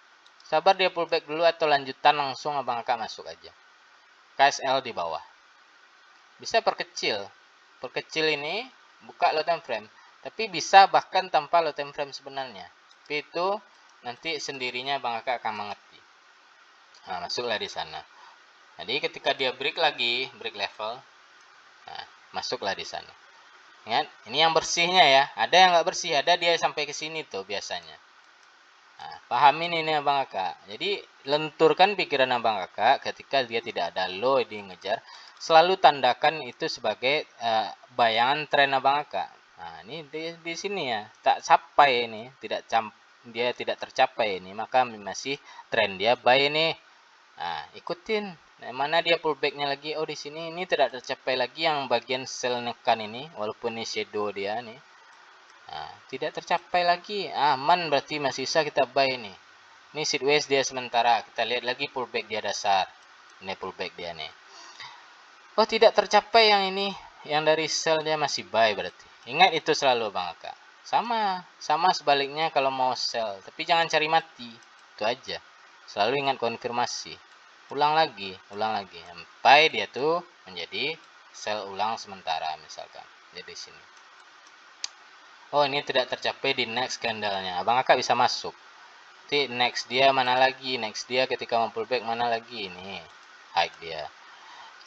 Sabar dia pullback dulu atau lanjutan langsung abang angkat masuk aja. KSL di bawah. Bisa perkecil ini buka low time frame, tapi bisa bahkan tanpa low time frame sebenarnya. Tapi itu nanti sendirinya bang kakak akan mengerti. Nah, masuklah di sana. Jadi ketika dia break level, nah, masuklah di sana. Ingat, ini yang bersihnya ya. Ada yang nggak bersih, ada dia sampai ke sini tuh biasanya. Nah, pahamin ini abang kakak. Jadi lenturkan pikiran abang kakak ketika dia tidak ada low di ngejar. Selalu tandakan itu sebagai bayangan tren abang kakak. Nah, ini di sini ya, tak sampai ini, dia tidak tercapai ini, maka masih tren dia buy ini. Nah, ikutin. Nah, mana dia pullbacknya lagi? Oh, di sini ini tidak tercapai lagi yang bagian sell nekan ini, walaupun ini shadow dia nih. Nah, tidak tercapai lagi. Aman berarti masih bisa kita buy nih. Ini sideways dia sementara. Kita lihat lagi pullback dia dasar. Ini pullback dia nih. Oh, tidak tercapai yang ini. Yang dari sell dia masih buy berarti. Ingat itu selalu Bang Aka. Sama sebaliknya kalau mau sell. Tapi jangan cari mati. Itu aja. Selalu ingat konfirmasi. Ulang lagi. Sampai dia tuh menjadi sell ulang sementara misalkan. Jadi sini. Oh, ini tidak tercapai di next candlenya. Abang Kakak bisa masuk. Nanti next dia mana lagi? Next dia ketika mau pullback mana lagi? Ini high dia.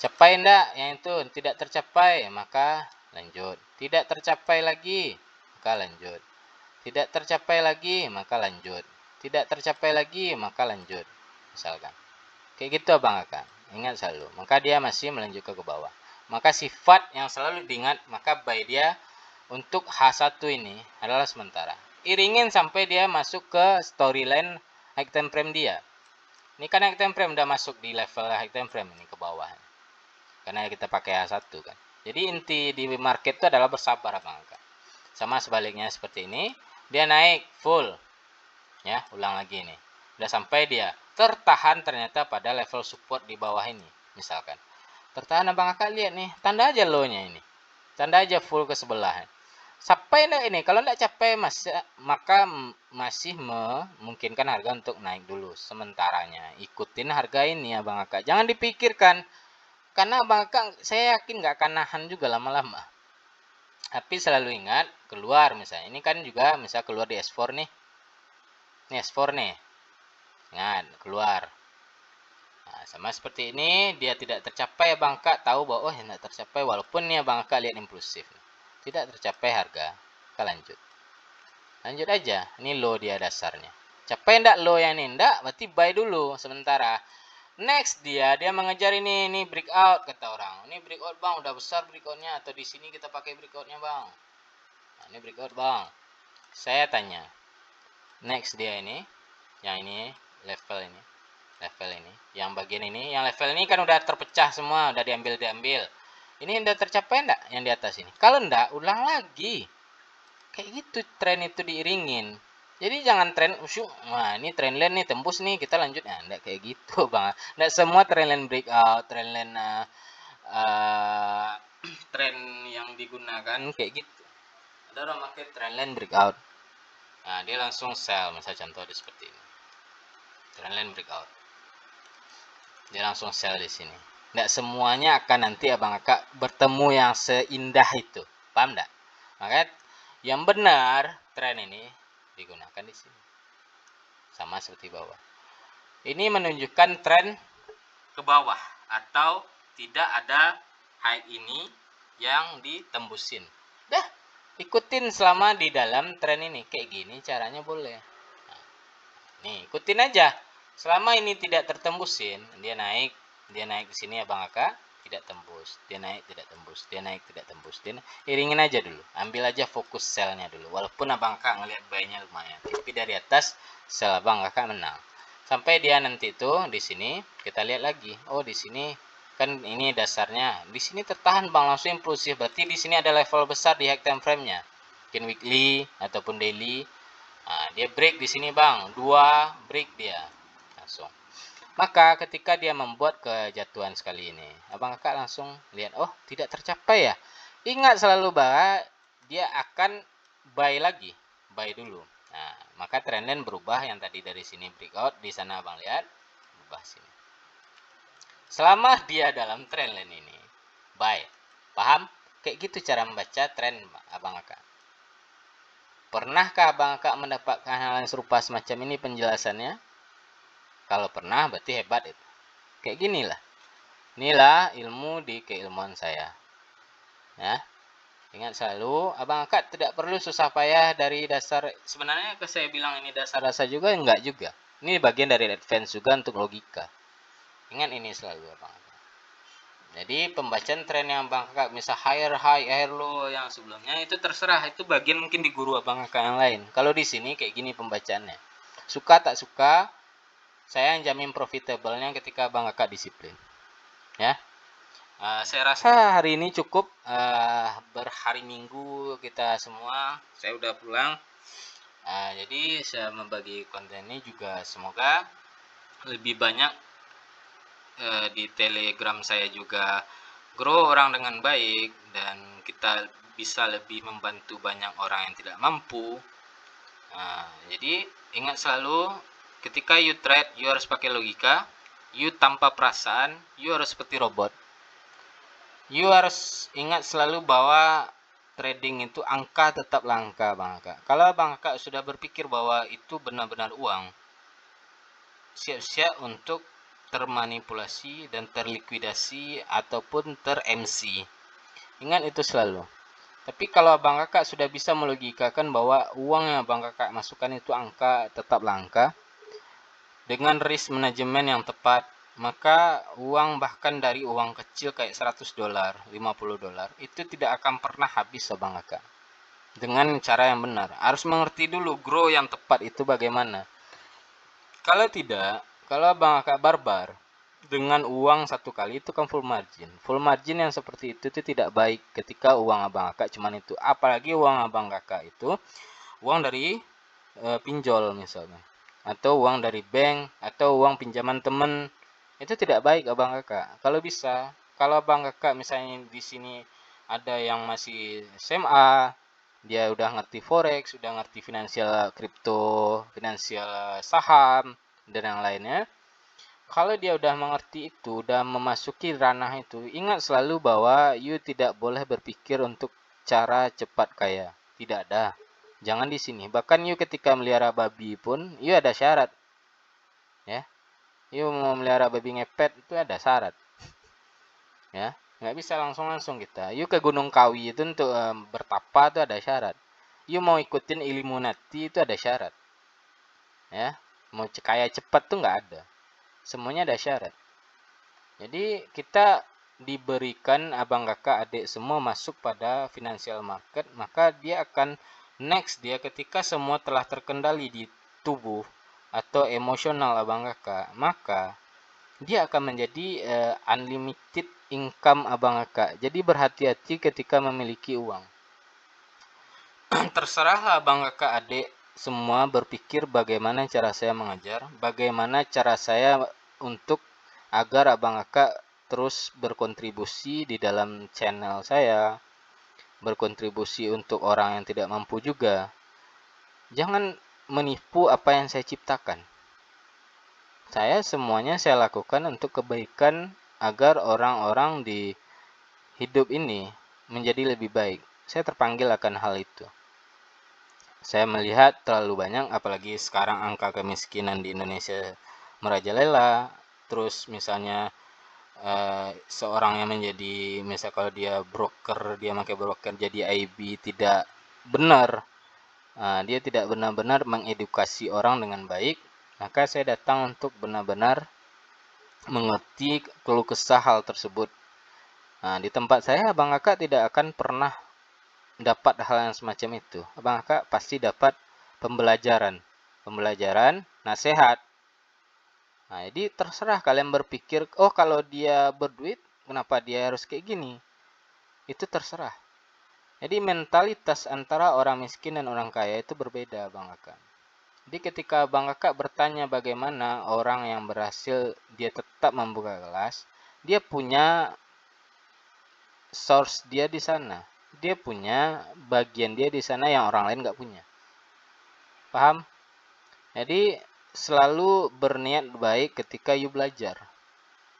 Capai enggak? Yang itu tidak tercapai, maka lanjut. Tidak tercapai lagi, maka lanjut. Tidak tercapai lagi, maka lanjut. Tidak tercapai lagi, maka lanjut. Misalkan. Kayak gitu Abang Kakak. Ingat selalu. Maka dia masih melanjut ke bawah. Maka sifat yang selalu diingat, maka buy dia untuk H1 ini adalah sementara. Iringin sampai dia masuk ke storyline high time frame dia. Ini kan high time frame udah masuk di level high time frame ini ke bawah. Karena kita pakai H1 kan. Jadi inti di market itu adalah bersabar Abang Kakak. Sama sebaliknya seperti ini, dia naik full. Ya, ulang lagi nih. Udah sampai dia tertahan ternyata pada level support di bawah ini misalkan. Tertahan Abang Kakak lihat nih, tanda aja low-nya ini. Tanda aja full ke sebelah. Sampai enggak ini? Kalau enggak capai maka masih memungkinkan harga untuk naik dulu sementaranya. Ikutin harga ini Abang Kakak. Jangan dipikirkan karena Abang Kakak saya yakin nggak akan nahan juga lama-lama. Tapi selalu ingat keluar misalnya. Ini kan juga misal keluar di S4 nih. Ini S4 nih. Ingat keluar. Nah, sama seperti ini dia tidak tercapai Abang Kakak tahu bahwa oh tidak tercapai walaupun nih Abang Kakak lihat impulsif. Tidak tercapai harga. Kita lanjut. Lanjut aja. Ini low dia dasarnya. Capai enggak low yang ini? Enggak, berarti buy dulu sementara. Next dia mengejar ini breakout kata orang. Ini breakout Bang, udah besar breakoutnya atau di sini kita pakai breakoutnya Bang. Nah, ini breakout Bang. Saya tanya. Next dia ini, yang ini level ini. Level ini, yang bagian ini, yang level ini kan udah terpecah semua, udah diambil. Ini udah tercapai enggak yang di atas ini? Kalau enggak, ulang lagi. Kayak gitu tren itu diiringin. Jadi jangan tren usyuk, wah ini trend line nih tembus nih kita lanjut. Nah, enggak kayak gitu Bang. Enggak semua trend line breakout, trend line tren yang digunakan kayak gitu. Ada orang pakai trend line breakout. Nah, dia langsung sell, misalnya contoh seperti ini. Trend line breakout. Dia langsung sell di sini. Enggak semuanya akan nanti Abang Kakak bertemu yang seindah itu. Paham enggak? Makanya yang benar tren ini digunakan di sini. Sama seperti bawah. Ini menunjukkan tren ke bawah atau tidak ada high ini yang ditembusin. Dah, ikutin selama di dalam tren ini. Kayak gini caranya boleh. Nah, nih, ikutin aja. Selama ini tidak tertembusin, dia naik ke sini Abang Kakak tidak tembus, dia naik tidak tembus, dia naik tidak tembus, dia iringin aja dulu, ambil aja fokus selnya dulu, walaupun Abang Kakak ngelihat buy-nya lumayan, tapi dari atas sel Abang Kakak menang, sampai dia nanti tuh di sini kita lihat lagi, oh di sini kan ini dasarnya, di sini tertahan Bang langsung impulsif, berarti di sini ada level besar di high time frame-nya, mungkin weekly ataupun daily. Nah, dia break di sini Bang, 2 break dia langsung. Maka ketika dia membuat kejatuhan sekali ini, Abang Kakak langsung lihat, oh tidak tercapai ya. Ingat selalu bahwa dia akan buy lagi, buy dulu. Nah, maka trendline berubah yang tadi dari sini breakout, di sana Abang lihat berubah sini. Selama dia dalam trendline ini, buy. Paham? Kayak gitu cara membaca tren Abang Kakak. Pernahkah Abang Kakak mendapatkan hal yang serupa semacam ini penjelasannya? Kalau pernah berarti hebat itu. Kayak gini lah. Inilah ilmu di keilmuan saya. Ya. Ingat selalu, abang kakak tidak perlu susah payah dari dasar. Sebenarnya saya bilang ini dasar-dasar juga, enggak juga. Ini bagian dari advance juga untuk logika. Ingat ini selalu abang kakak. Jadi pembacaan tren yang abang kakak misal higher high, higher low yang sebelumnya itu terserah, itu bagian mungkin di guru abang kakak yang lain. Kalau di sini kayak gini pembacaannya. Suka tak suka, saya jamin profitable-nya ketika abang kakak disiplin. Ya. Saya rasa hari ini cukup berhari Minggu kita semua. Saya udah pulang. Jadi saya membagi konten ini juga semoga lebih banyak di Telegram saya juga grow orang dengan baik dan kita bisa lebih membantu banyak orang yang tidak mampu. Jadi ingat selalu ketika you trade, you harus pakai logika. You tanpa perasaan, you harus seperti robot. You harus ingat selalu bahwa trading itu angka tetap langka, Bang Kakak. Kalau Bang Kakak sudah berpikir bahwa itu benar-benar uang, siap-siap untuk termanipulasi dan terlikuidasi ataupun ter-MC. Ingat itu selalu. Tapi kalau Bang Kakak sudah bisa melogikakan bahwa uang yang Bang Kakak masukkan itu angka tetap langka, dengan risk manajemen yang tepat, maka uang bahkan dari uang kecil kayak $100, $50 itu tidak akan pernah habis Abang Kakak. Dengan cara yang benar. Harus mengerti dulu grow yang tepat itu bagaimana. Kalau tidak, kalau Abang Kakak barbar dengan uang satu kali itu kan full margin. Full margin yang seperti itu tidak baik ketika uang Abang Kakak cuman itu. Apalagi uang Abang Kakak itu uang dari pinjol misalnya, atau uang dari bank, atau uang pinjaman teman, itu tidak baik abang kakak. Kalau bisa, kalau abang kakak misalnya di sini ada yang masih SMA, dia udah ngerti forex, udah ngerti finansial kripto, finansial saham, dan yang lainnya. Kalau dia udah mengerti itu, udah memasuki ranah itu, ingat selalu bahwa you tidak boleh berpikir untuk cara cepat kaya. Tidak ada. Jangan di sini. Bahkan you ketika melihara babi pun, you ada syarat. Ya, you mau melihara babi ngepet itu ada syarat. Ya, nggak bisa langsung kita. You ke Gunung Kawi itu untuk bertapa itu ada syarat. You mau ikutin Illuminati itu ada syarat. Ya, mau kaya cepat tuh nggak ada. Semuanya ada syarat. Jadi kita diberikan abang kakak adik semua masuk pada financial market, maka dia akan next dia ketika semua telah terkendali di tubuh atau emosional abang kakak, maka dia akan menjadi unlimited income abang kakak. Jadi berhati-hati ketika memiliki uang. Terserahlah abang kakak adik semua berpikir bagaimana cara saya mengajar, bagaimana cara saya untuk agar abang kakak terus berkontribusi di dalam channel saya, berkontribusi untuk orang yang tidak mampu juga. Jangan menipu apa yang saya ciptakan. Semuanya saya lakukan untuk kebaikan agar orang-orang di hidup ini menjadi lebih baik. Saya terpanggil akan hal itu. Saya melihat terlalu banyak, apalagi sekarang angka kemiskinan di Indonesia merajalela. Terus misalnya seorang yang menjadi, misal kalau dia broker, dia pakai broker jadi IB tidak benar, dia tidak benar-benar mengedukasi orang dengan baik, maka saya datang untuk benar-benar mengerti keluh kesah hal tersebut. Di tempat saya abang kakak tidak akan pernah dapat hal yang semacam itu. Abang kakak pasti dapat pembelajaran, nasihat. Jadi terserah kalian berpikir, oh kalau dia berduit, kenapa dia harus kayak gini? Itu terserah. Jadi mentalitas antara orang miskin dan orang kaya itu berbeda, Bang Kakak. Jadi ketika Bang Kakak bertanya bagaimana orang yang berhasil dia tetap membuka kelas, dia punya source dia di sana. Dia punya bagian dia di sana yang orang lain nggak punya. Paham? Jadi selalu berniat baik ketika you belajar.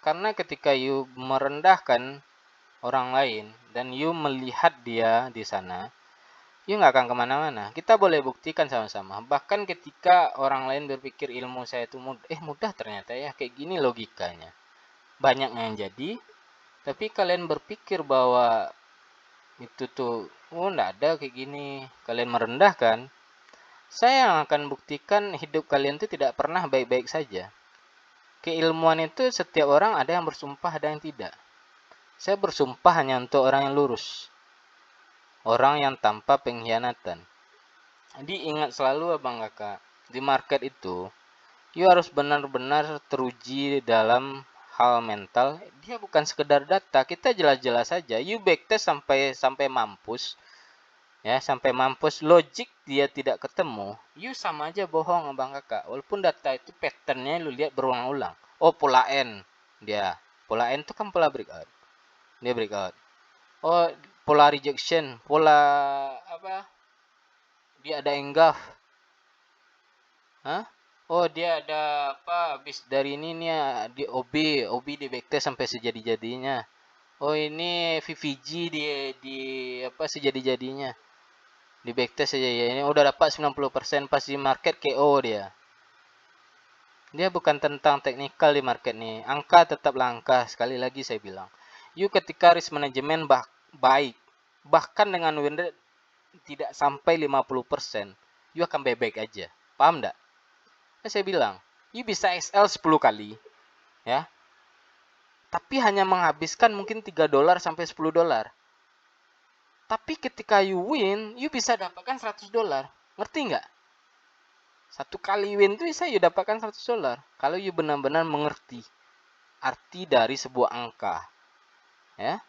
Karena ketika you merendahkan orang lain dan you melihat dia di sana, you nggak akan kemana-mana. Kita boleh buktikan sama-sama. Bahkan ketika orang lain berpikir ilmu saya itu mudah ternyata ya, kayak gini logikanya. Banyak yang jadi, tapi kalian berpikir bahwa itu tuh Oh, enggak ada kayak gini. Kalian merendahkan. Saya yang akan buktikan hidup kalian itu tidak pernah baik-baik saja. Keilmuan itu setiap orang ada yang bersumpah, ada yang tidak. Saya bersumpah hanya untuk orang yang lurus. Orang yang tanpa pengkhianatan. Jadi ingat selalu abang kakak, di market itu, you harus benar-benar teruji dalam hal mental. Dia bukan sekedar data, kita jelas-jelas saja. You backtest sampai mampus, ya sampai mampus. Logik dia tidak ketemu, you sama aja bohong abang kakak. Walaupun data itu patternnya lu lihat berulang-ulang. Oh, pola N, pola N itu kan pola breakout, dia breakout. Oh, pola rejection, pola apa, dia ada engulf. Hah? Oh, dia ada apa? Habis dari ini nih di OB di backtest sampai sejadi-jadinya. Oh, ini VVG di apa sejadi-jadinya. Di backtest saja ya. Ini udah dapat 90% pas di market KO dia. Dia bukan tentang teknikal di market nih. Angka tetaplah angka. Sekali lagi saya bilang. You ketika risk management baik, bahkan dengan win rate tidak sampai 50%, you akan baik-baik aja. Paham enggak? Saya bilang, you bisa XL 10 kali, ya. Tapi hanya menghabiskan mungkin $3 sampai $10. Tapi ketika you win, you bisa dapatkan $100. Ngerti nggak? Satu kali win tuh bisa you dapatkan $100. Kalau you benar-benar mengerti arti dari sebuah angka, ya.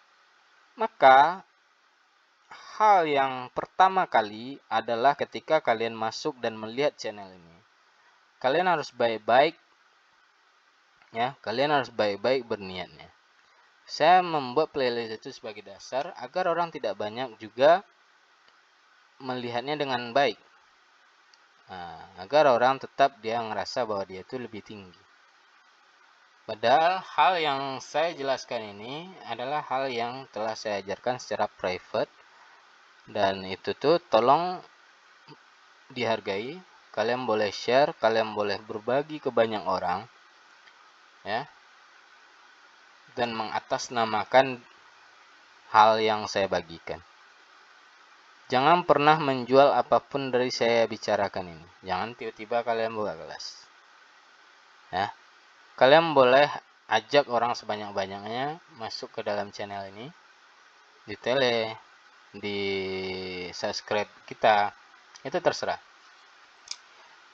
Maka hal yang pertama kali adalah ketika kalian masuk dan melihat channel ini, kalian harus baik-baik, ya. Kalian harus baik-baik berniatnya. Saya membuat playlist itu sebagai dasar agar orang tidak banyak juga melihatnya dengan baik. Nah, agar orang tetap dia ngerasa bahwa dia itu lebih tinggi. Padahal hal yang saya jelaskan ini adalah hal yang telah saya ajarkan secara private. Dan itu tuh tolong dihargai. Kalian boleh share, kalian boleh berbagi ke banyak orang, ya. Dan mengatasnamakan hal yang saya bagikan. Jangan pernah menjual apapun dari saya bicarakan ini. Jangan tiba-tiba kalian buka kelas. Ya. Kalian boleh ajak orang sebanyak-banyaknya masuk ke dalam channel ini. Di tele, di subscribe kita. Itu terserah.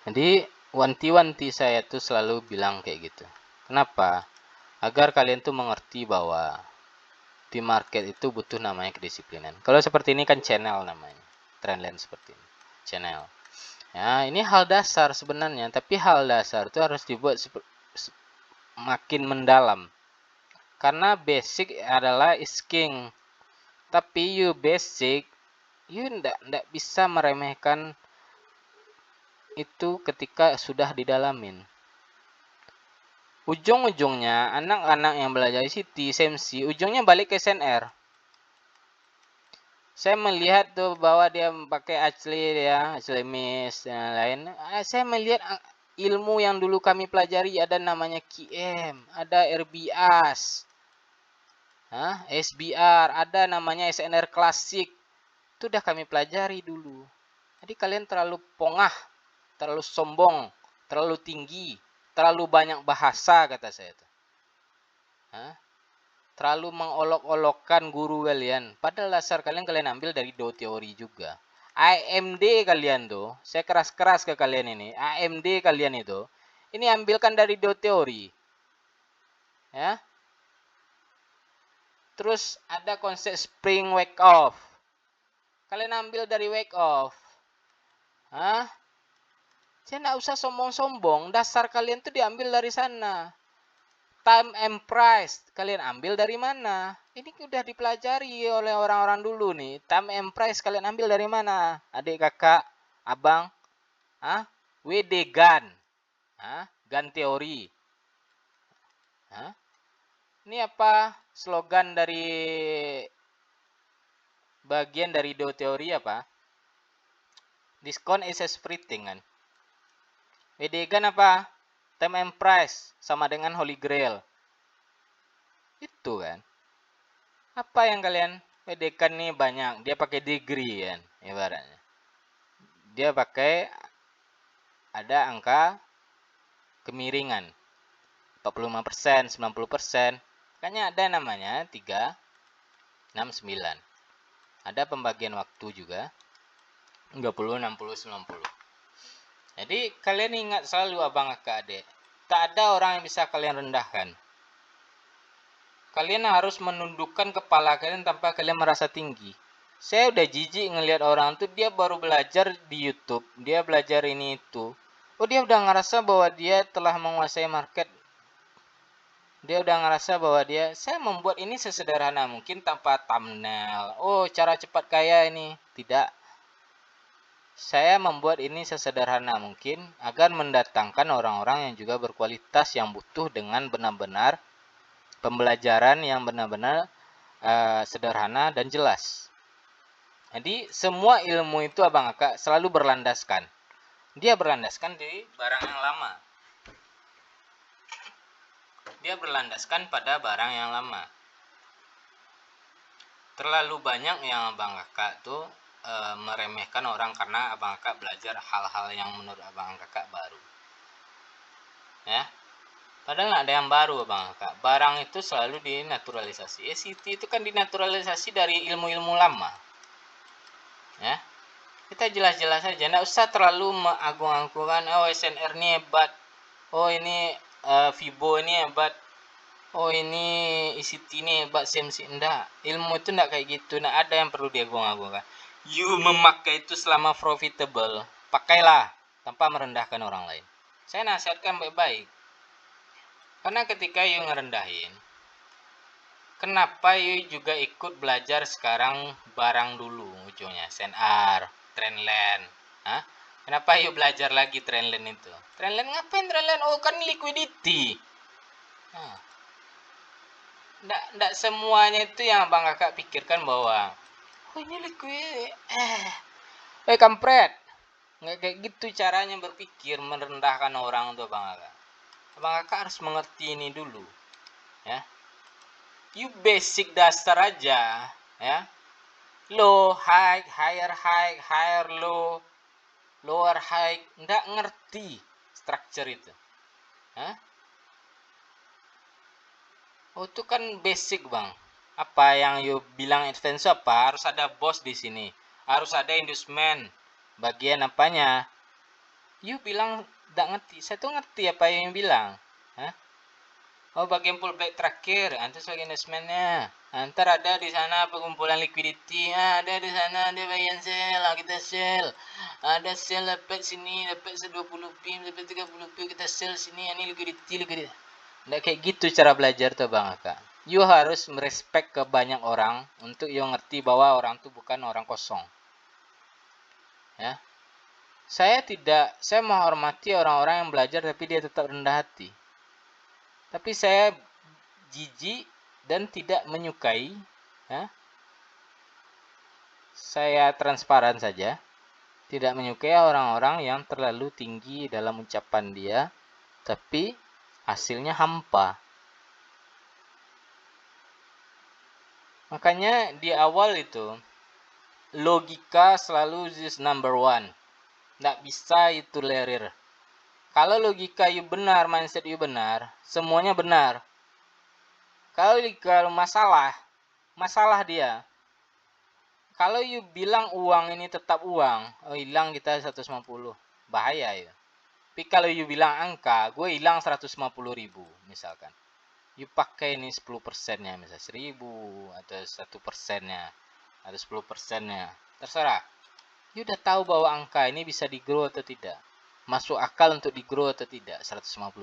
Jadi, wanti-wanti saya tuh selalu bilang kayak gitu. Kenapa? Agar kalian tuh mengerti bahwa di market itu butuh namanya kedisiplinan. Kalau seperti ini kan channel namanya. Trendline seperti ini. Channel. Ya, ini hal dasar sebenarnya, tapi hal dasar itu harus dibuat makin mendalam. Karena basic adalah is king. Tapi you basic, you ndak bisa meremehkan itu ketika sudah didalamin. Ujung-ujungnya anak-anak yang belajar CT, SMC, ujungnya balik ke SNR. Saya melihat tuh bahwa dia pakai Asli Miss dan lain. Saya melihat ilmu yang dulu kami pelajari, ada namanya QM, ada RBAS, SBR, ada namanya SNR klasik. Itu udah kami pelajari dulu. Jadi kalian terlalu pongah, terlalu sombong, terlalu tinggi, terlalu banyak bahasa kata saya tuh. Terlalu mengolok-olokkan guru kalian. Padahal dasar kalian ambil dari do teori juga. AMD kalian tuh, saya keras-keras ke kalian ini. AMD kalian itu, ini ambilkan dari do teori. Ya. Terus ada konsep spring wake off. Kalian ambil dari wake off. Saya nggak usah sombong-sombong. Dasar kalian tuh diambil dari sana. Time and price, kalian ambil dari mana? Ini udah dipelajari oleh orang-orang dulu nih. Time and price kalian ambil dari mana? Adik kakak, abang? WD Gun. Gun teori. Ini apa? Slogan dari bagian dari do teori apa? Discount is everything kan? WD Gun apa? Time and price sama dengan Holy Grail. Itu kan. Apa yang kalian dekan nih banyak, dia pakai degree kan, ibaratnya. Dia pakai ada angka kemiringan 45%, 90%. Makanya ada namanya 3, 6, 9. Ada pembagian waktu juga 30, 60, 90. Jadi kalian ingat selalu abang kakak adik, tak ada orang yang bisa kalian rendahkan. Kalian harus menundukkan kepala kalian tanpa kalian merasa tinggi. Saya udah jijik ngelihat orang tuh, dia baru belajar di YouTube, dia belajar ini itu. Oh, dia udah ngerasa bahwa dia telah menguasai market. Dia udah ngerasa bahwa saya membuat ini sesederhana mungkin tanpa thumbnail. Oh, cara cepat kaya ini. Tidak. Saya membuat ini sesederhana mungkin agar mendatangkan orang-orang yang juga berkualitas, yang butuh dengan benar-benar pembelajaran yang benar-benar sederhana dan jelas. Jadi semua ilmu itu abang kakak selalu berlandaskan. Dia berlandaskan di barang yang lama. Dia berlandaskan pada barang yang lama. Terlalu banyak yang abang kakak tuh meremehkan orang karena abang kakak belajar hal-hal yang menurut abang kakak baru. Ya. Padahal nggak ada yang baru abang kakak. Barang itu selalu dinaturalisasi. ACT itu kan dinaturalisasi dari ilmu-ilmu lama. Ya. Kita jelas-jelas saja, nggak usah terlalu mengagung-agungkan, oh SNR ini hebat, oh ini Vibo ini hebat, oh ini ICT ini hebat, CMC. Enggak, ilmu itu enggak kayak gitu, enggak ada yang perlu diagung-agungkan. You memakai itu selama profitable, pakailah tanpa merendahkan orang lain. Saya nasihatkan baik-baik, karena ketika you ngerendahin, kenapa you juga ikut belajar sekarang barang dulu ujungnya, SNR, Trendland. Hah? Kenapa you belajar lagi Trendland itu? Trendland ngapain Trendland? Oh kan liquidity. Nah, nggak semuanya itu yang abang kakak pikirkan bahwa oh ini liquid. Kampret. Nggak kayak gitu caranya berpikir merendahkan orang tuh abang kakak. Abang kakak harus mengerti ini dulu. Ya. You basic dasar aja. Ya. Low, high, higher, low, lower, high. Nggak ngerti structure itu. Hah? Oh, itu kan basic, Bang. Apa yang you bilang advance apa? Harus ada bos di sini. Harus ada inducement. Bagian apanya? You bilang tidak ngerti. Saya tuh ngerti apa yang you bilang. Hah? Oh, bagian pullback terakhir. Antar sebagai inducementnya. Antar ada di sana pengumpulan liquidity. Ada di sana ada bagian sell. Kita sell. Ada sell dapat sini, dapat 20 pip, dapat 30 pip, kita sell sini. Ini liquidity. Nggak kayak gitu cara belajar tuh Bang Aka. You harus merespek ke banyak orang untuk you ngerti bahwa orang tuh bukan orang kosong. Ya. Saya menghormati orang-orang yang belajar tapi dia tetap rendah hati. Tapi saya jijik dan tidak menyukai. Ya. Saya transparan saja. Tidak menyukai orang-orang yang terlalu tinggi dalam ucapan dia. Tapi hasilnya hampa. Makanya di awal itu logika selalu is number one. Nggak bisa itu lerir. Kalau logika you benar, mindset you benar, semuanya benar. Kalau masalah dia. Kalau you bilang uang ini tetap uang, oh hilang kita 150, bahaya ya. Tapi kalau you bilang angka, gue hilang 150.000 misalkan. You pakai ini 10%-nya, misalnya 1.000 atau 1%-nya atau 10%-nya, terserah. You udah tahu bahwa angka ini bisa di-grow atau tidak. Masuk akal untuk di-grow atau tidak. 150.000,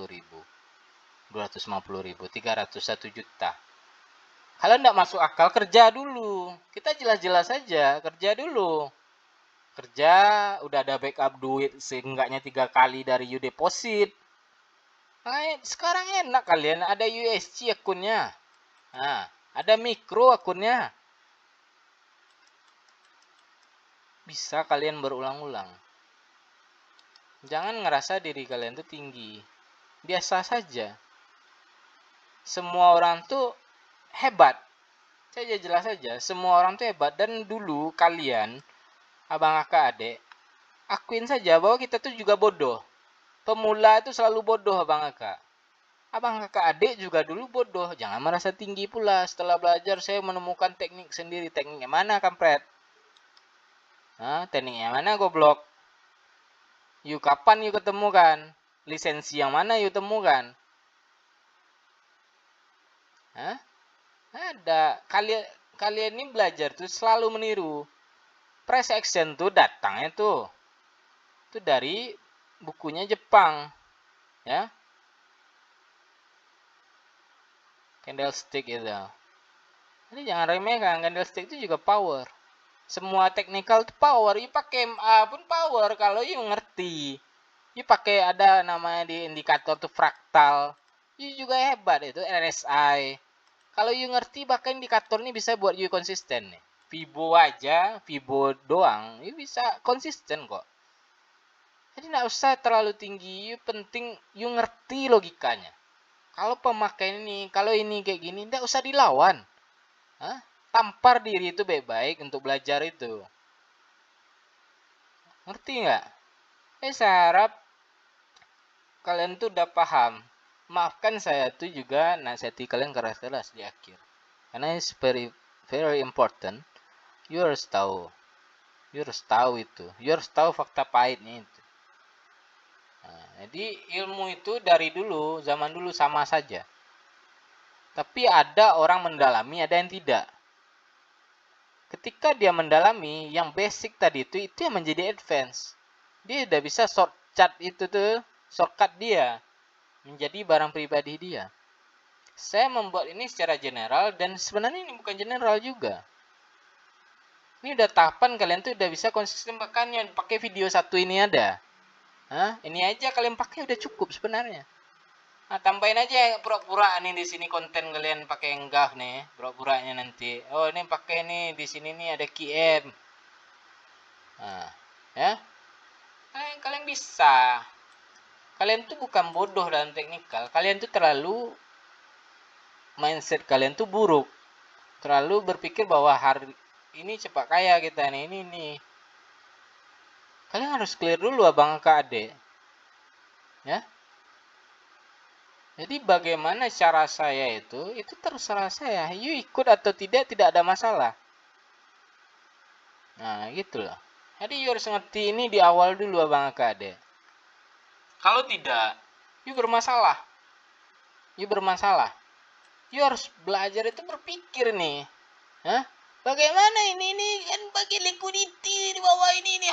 250.000, 300, 1 juta. Kalau tidak masuk akal, kerja dulu. Kita jelas-jelas saja, kerja dulu. Kerja, udah ada backup duit seenggaknya 3 kali dari you deposit. Nah, sekarang enak kalian, ada USG akunnya. Nah, ada mikro akunnya. Bisa kalian berulang-ulang. Jangan ngerasa diri kalian tuh tinggi. Biasa saja. Semua orang tuh hebat. Saya jelas saja, semua orang tuh hebat. Dan dulu kalian, abang kakak adik, akuin saja bahwa kita tuh juga bodoh. Pemula itu selalu bodoh abang kakak. Abang kakak adik juga dulu bodoh. Jangan merasa tinggi pula. Setelah belajar saya menemukan teknik sendiri. Tekniknya mana kampret? Hah, tekniknya mana goblok? Yuk kapan yuk ketemukan? Lisensi yang mana yuk temukan? Hah? Ada. Kalian ini belajar tuh selalu meniru. Press action tuh datangnya tuh dari bukunya Jepang, ya. Candlestick itu. Jadi jangan remehkan, candlestick itu juga power. Semua technical itu power. You pakai MA pun power kalau you ngerti. You pakai ada namanya di indikator tuh fraktal. You juga hebat itu RSI. Kalau you ngerti bahkan indikator ini bisa buat you konsisten nih. Fibo aja, Fibo doang, you bisa konsisten kok. Jadi nggak usah terlalu tinggi, you penting you ngerti logikanya. Kalau pemakaian ini, kalau ini kayak gini, nggak usah dilawan. Hah? Tampar diri itu baik-baik untuk belajar itu. Ngerti nggak? Saya harap kalian tuh udah paham. Maafkan saya tuh juga nasihati kalian keras-keras di akhir. Karena it's very very important. You harus tahu. You harus tahu itu. You harus tahu fakta pahitnya itu. Nah, jadi ilmu itu dari dulu, zaman dulu sama saja. Tapi ada orang mendalami, ada yang tidak. Ketika dia mendalami, yang basic tadi itu yang menjadi advance. Dia udah bisa shortcut itu tuh, shortcut dia menjadi barang pribadi dia. Saya membuat ini secara general dan sebenarnya ini bukan general juga. Ini udah tahapan kalian tuh udah bisa konsisten bahkan pakai video satu ini ada. Hah? Ini aja kalian pakai udah cukup sebenarnya. Nah, tambahin aja pura-pura nih di sini konten kalian pakai enggaf nih, pura-puranya nanti. Oh, ini pakai nih di sini nih ada QM. Nah, ya. Kalian bisa. Kalian tuh bukan bodoh dalam teknikal. Kalian tuh terlalu mindset kalian tuh buruk. Terlalu berpikir bahwa hari ini cepat kaya kita nih, ini nih. Kalian harus clear dulu abang kakak adik. Ya. Jadi bagaimana cara saya itu terserah saya. You ikut atau tidak ada masalah. Nah, gitu loh. Jadi you harus ngerti ini di awal dulu abang kakak adik. Kalau tidak, you bermasalah. You bermasalah. You harus belajar itu berpikir nih. Hah? Bagaimana ini kan bagi liquidity di bawah ini nih.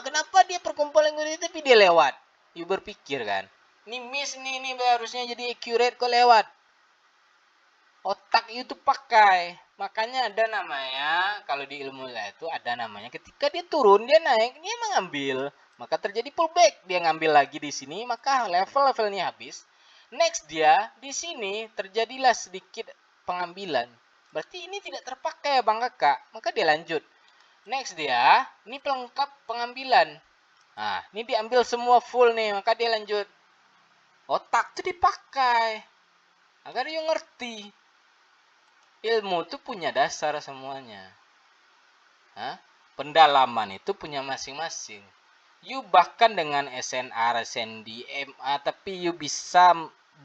Kenapa dia perkumpulan liquidity tapi dia lewat? You berpikir kan. Ini miss nih harusnya jadi accurate kok lewat. Otak itu pakai. Makanya ada namanya kalau di ilmu itu ada namanya ketika dia turun dia naik dia mengambil maka terjadi pullback dia ngambil lagi di sini maka levelnya habis. Next dia di sini terjadilah sedikit pengambilan. Berarti ini tidak terpakai bang kakak maka dia lanjut. Next dia ini pelengkap pengambilan. Nah ini diambil semua full nih maka dia lanjut. Otak tuh dipakai agar dia ngerti. Ilmu itu punya dasar semuanya. Hah? Pendalaman itu punya masing-masing. You bahkan dengan SNR, SND, MA, tapi you bisa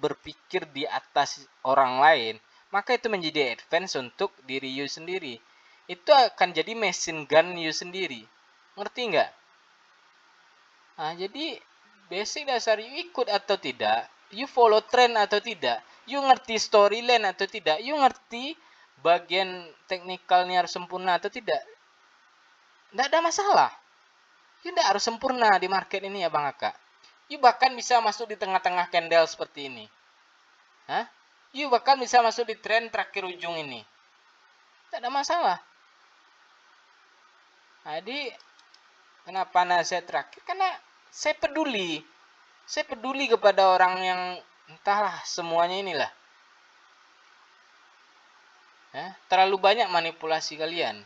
berpikir di atas orang lain, maka itu menjadi advance untuk diri you sendiri. Itu akan jadi machine gun you sendiri. Ngerti nggak? Nah, jadi basic dasar you ikut atau tidak, you follow trend atau tidak, you ngerti storyline atau tidak, you ngerti bagian teknikalnya harus sempurna atau tidak, tidak ada masalah. You tidak harus sempurna di market ini ya Bang Aka. You bahkan bisa masuk di tengah-tengah candle seperti ini. Hah? You bahkan bisa masuk di trend terakhir ujung ini. Tidak ada masalah. Jadi kenapa nasihat terakhir? Karena saya peduli. Saya peduli kepada orang yang entahlah semuanya inilah. Ya, terlalu banyak manipulasi kalian.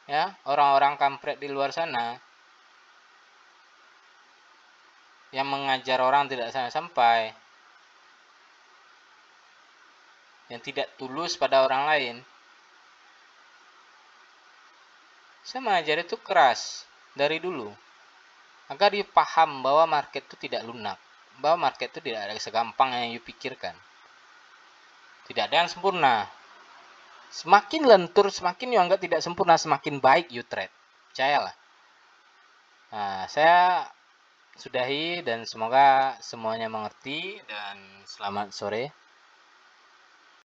Ya, orang-orang kampret di luar sana yang mengajar orang tidak sampai. yang tidak tulus pada orang lain. Saya mengajar itu keras dari dulu, agar you paham bahwa market itu tidak lunak, bahwa market itu tidak ada segampang yang you pikirkan. Tidak ada yang sempurna. Semakin lentur, semakin you anggap tidak sempurna, semakin baik you trade. Percayalah. Nah, saya sudahi dan semoga semuanya mengerti dan selamat sore.